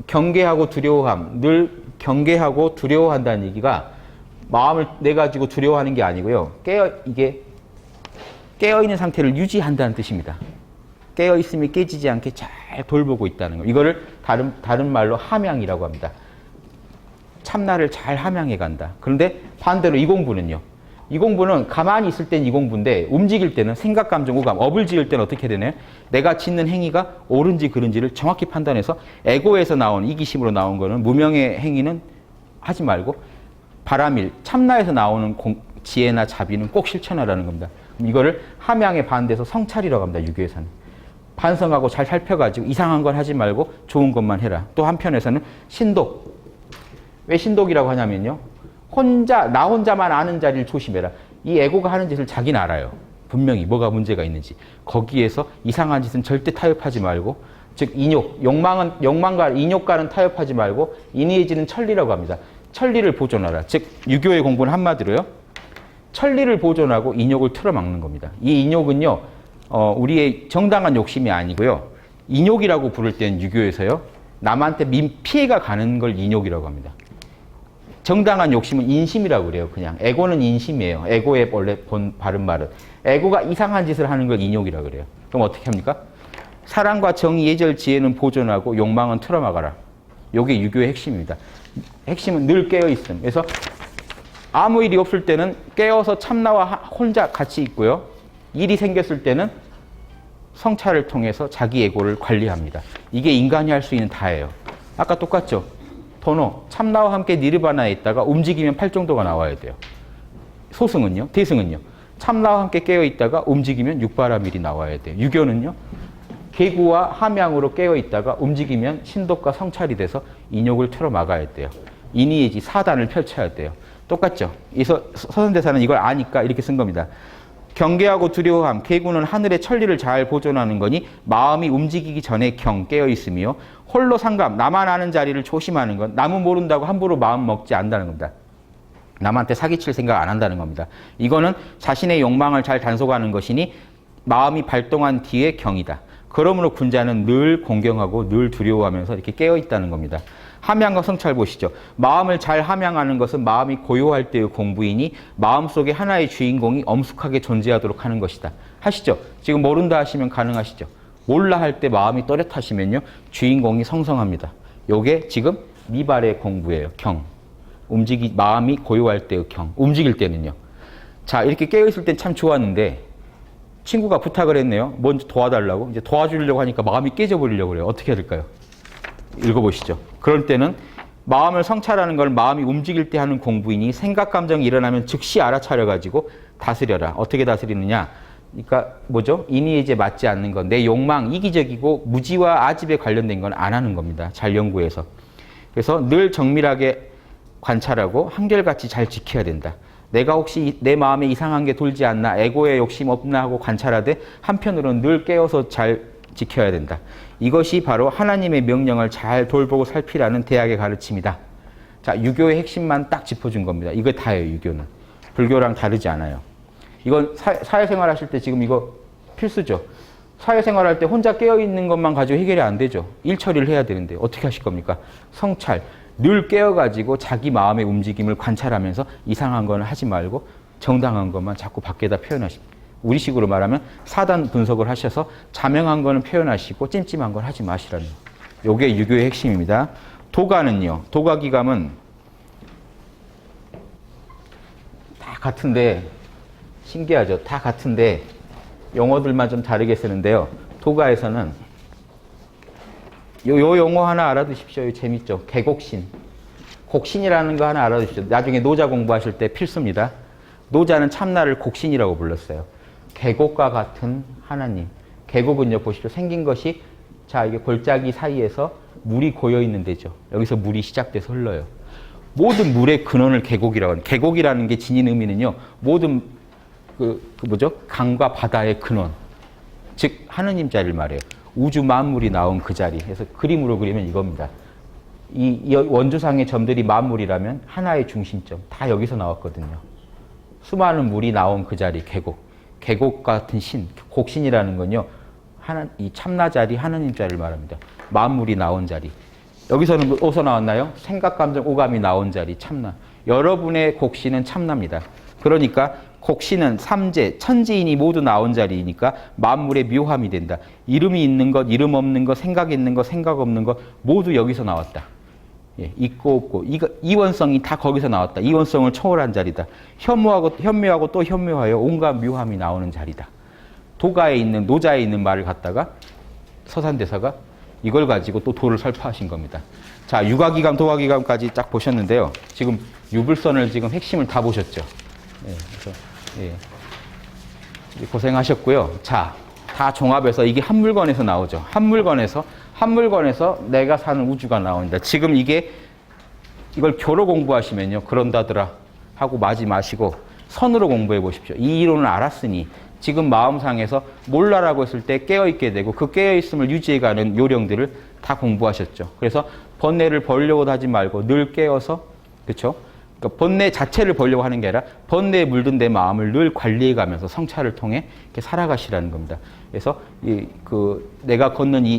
경계하고 두려워함. 늘 경계하고 두려워한다는 얘기가 마음을 내 가지고 두려워하는 게 아니고요. 이게 깨어있는 상태를 유지한다는 뜻입니다. 깨어있음이 깨지지 않게 잘 돌보고 있다는 거. 이거를 다른 말로 함양이라고 합니다. 참나를 잘 함양해 간다. 그런데 반대로 이 공부는요. 이 공부는 가만히 있을 땐 이 공부인데 움직일 때는 생각, 감정, 오감, 업을 지을 때는 어떻게 되나요? 내가 짓는 행위가 옳은지 그른지를 정확히 판단해서 에고에서 나온 이기심으로 나온 거는 무명의 행위는 하지 말고 바라밀, 참나에서 나오는 지혜나 자비는 꼭 실천하라는 겁니다. 이거를 함양에 반대해서 성찰이라고 합니다. 유교에서는. 반성하고 잘 살펴가지고 이상한 걸 하지 말고 좋은 것만 해라. 또 한편에서는 신독. 왜 신독이라고 하냐면요. 나 혼자만 아는 자리를 조심해라. 이 에고가 하는 짓을 자기는 알아요. 분명히 뭐가 문제가 있는지. 거기에서 이상한 짓은 절대 타협하지 말고, 즉 욕망과 인욕과는 타협하지 말고 인의해지는 천리라고 합니다. 천리를 보존하라. 즉 유교의 공부는 한마디로요. 천리를 보존하고 인욕을 틀어막는 겁니다. 이 인욕은요. 우리의 정당한 욕심이 아니고요. 인욕이라고 부를 때는 유교에서요. 남한테 피해가 가는 걸 인욕이라고 합니다. 정당한 욕심은 인심이라고 그래요. 그냥 에고는 인심이에요. 에고의 원래 바른 말은. 에고가 이상한 짓을 하는 걸 인욕이라고 그래요. 그럼 어떻게 합니까? 사랑과 정의, 예절, 지혜는 보존하고 욕망은 틀어막아라. 이게 유교의 핵심입니다. 핵심은 늘 깨어있음. 그래서 아무 일이 없을 때는 깨어서 참나와 혼자 같이 있고요. 일이 생겼을 때는 성찰을 통해서 자기 에고를 관리합니다. 이게 인간이 할 수 있는 다예요. 아까 똑같죠? 도노, 참나와 함께 니르바나에 있다가 움직이면 8정도가 나와야 돼요. 소승은요? 대승은요? 참나와 함께 깨어있다가 움직이면 6바라밀이 나와야 돼요. 유교는요? 계구와 함양으로 깨어있다가 움직이면 신독과 성찰이 돼서 인욕을 틀어막아야 돼요. 인의예지 사단을 펼쳐야 돼요. 똑같죠? 이 서선대사는 이걸 아니까 이렇게 쓴 겁니다. 경계하고 두려워함, 계구는 하늘의 천리를 잘 보존하는 거니 마음이 움직이기 전에 깨어있으며 홀로 상감, 나만 아는 자리를 조심하는 건 남은 모른다고 함부로 마음 먹지 않는다는 겁니다. 남한테 사기칠 생각 안 한다는 겁니다. 이거는 자신의 욕망을 잘 단속하는 것이니 마음이 발동한 뒤의 경이다. 그러므로 군자는 늘 공경하고 늘 두려워하면서 이렇게 깨어있다는 겁니다. 함양과 성찰 보시죠. 마음을 잘 함양하는 것은 마음이 고요할 때의 공부이니 마음속에 하나의 주인공이 엄숙하게 존재하도록 하는 것이다. 하시죠. 지금 모른다 하시면 가능하시죠. 몰라 할 때 마음이 또렷하시면요. 주인공이 성성합니다. 요게 지금 미발의 공부예요. 경. 마음이 고요할 때의 경. 움직일 때는요. 자, 이렇게 깨어있을 땐 참 좋았는데 친구가 부탁을 했네요. 먼저 도와달라고. 이제 도와주려고 하니까 마음이 깨져버리려고 그래요. 어떻게 해야 될까요? 읽어보시죠. 그럴 때는 마음을 성찰하는 걸 마음이 움직일 때 하는 공부이니 생각, 감정이 일어나면 즉시 알아차려가지고 다스려라. 어떻게 다스리느냐? 그러니까 뭐죠? 인의예지에 맞지 않는 건 내 욕망, 이기적이고 무지와 아집에 관련된 건 안 하는 겁니다. 잘 연구해서. 그래서 늘 정밀하게 관찰하고 한결같이 잘 지켜야 된다. 내가 혹시 내 마음에 이상한 게 돌지 않나, 에고의 욕심 없나 하고 관찰하되 한편으로는 늘 깨어서 잘 지켜야 된다. 이것이 바로 하나님의 명령을 잘 돌보고 살피라는 대학의 가르침이다. 자, 유교의 핵심만 딱 짚어준 겁니다. 이거 다예요, 유교는. 불교랑 다르지 않아요. 이건 사회생활 하실 때 지금 이거 필수죠. 사회생활 할 때 혼자 깨어있는 것만 가지고 해결이 안 되죠. 일 처리를 해야 되는데 어떻게 하실 겁니까? 성찰. 늘 깨어가지고 자기 마음의 움직임을 관찰하면서 이상한 거는 하지 말고 정당한 것만 자꾸 밖에다 표현하십니다. 우리식으로 말하면 사단 분석을 하셔서 자명한 거는 표현하시고 찜찜한 건 하지 마시라는 거. 요게 유교의 핵심입니다. 도가는요. 도가기감은 다 같은데 신기하죠. 다 같은데 용어들만 좀 다르게 쓰는데요. 도가에서는 요 용어 하나 알아두십시오. 재밌죠. 개곡신. 곡신이라는 거 하나 알아두십시오. 나중에 노자 공부하실 때 필수입니다. 노자는 참나를 곡신이라고 불렀어요. 계곡과 같은 하나님. 계곡은요, 보십시오. 생긴 것이, 자, 이게 골짜기 사이에서 물이 고여 있는 데죠. 여기서 물이 시작돼서 흘러요. 모든 물의 근원을 계곡이라고 합니다. 계곡이라는 게 지닌 의미는요, 모든 뭐죠? 강과 바다의 근원. 즉, 하느님 자리를 말해요. 우주 만물이 나온 그 자리. 그래서 그림으로 그리면 이겁니다. 이 원주상의 점들이 만물이라면 하나의 중심점. 다 여기서 나왔거든요. 수많은 물이 나온 그 자리, 계곡. 계곡 같은 신, 곡신이라는 건요, 이 참나 자리, 하느님 자리를 말합니다. 만물이 나온 자리. 여기서는 어디서 나왔나요? 생각, 감정, 오감이 나온 자리, 참나. 여러분의 곡신은 참나입니다. 그러니까 곡신은 삼재, 천지인이 모두 나온 자리이니까 만물의 묘함이 된다. 이름이 있는 것, 이름 없는 것, 생각 있는 것, 생각 없는 것 모두 여기서 나왔다. 예, 있고 없고 이원성이 다 거기서 나왔다. 이원성을 초월한 자리다. 현묘하고 또 현묘하여 온갖 묘함이 나오는 자리다. 도가에 있는 노자에 있는 말을 갖다가 서산대사가 이걸 가지고 또 도를 설파하신 겁니다. 자, 유가기감, 도가기감까지 쫙 보셨는데요. 지금 유불선을 지금 핵심을 다 보셨죠. 예, 그래서 고생하셨고요. 자, 다 종합해서 이게 한 물건에서 나오죠. 한 물건에서 내가 사는 우주가 나옵니다. 지금 이걸 교로 공부하시면요. 그런다더라 하고 마지 마시고 선으로 공부해 보십시오. 이 이론을 알았으니 지금 마음상에서 몰라라고 했을 때 깨어있게 되고 그 깨어있음을 유지해가는 요령들을 다 공부하셨죠. 그래서 번뇌를 벌려고 하지 말고 늘 깨어서, 그렇죠? 그러니까 번뇌 자체를 벌려고 하는 게 아니라 번뇌에 물든 내 마음을 늘 관리해가면서 성찰을 통해 이렇게 살아가시라는 겁니다. 그래서 내가 걷는 이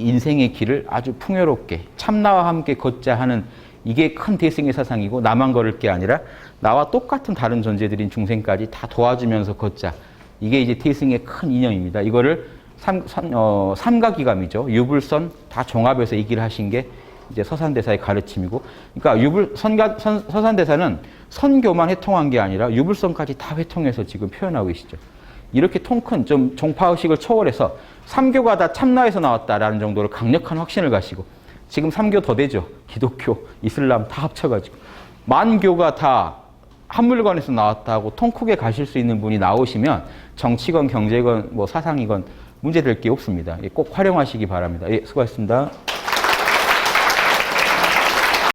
인생의 길을 아주 풍요롭게 참나와 함께 걷자 하는 이게 큰 대승의 사상이고, 나만 걸을 게 아니라 나와 똑같은 다른 존재들인 중생까지 다 도와주면서 걷자. 이게 이제 대승의 큰 이념입니다. 이거를 삼가기감이죠. 유불선 다 종합해서 이 길을 하신 게 이제 서산대사의 가르침이고, 그러니까 서산대사는 선교만 회통한 게 아니라 유불선까지 다 회통해서 지금 표현하고 계시죠. 이렇게 통큰 좀 종파의식을 초월해서 삼교가 다 참나에서 나왔다라는 정도로 강력한 확신을 가시고, 지금 삼교 더 되죠. 기독교, 이슬람 다 합쳐가지고 만교가 다 한 물건에서 나왔다고 통 크게 가실 수 있는 분이 나오시면 정치건 경제건 뭐 사상이건 문제될 게 없습니다. 꼭 활용하시기 바랍니다. 예, 수고하셨습니다.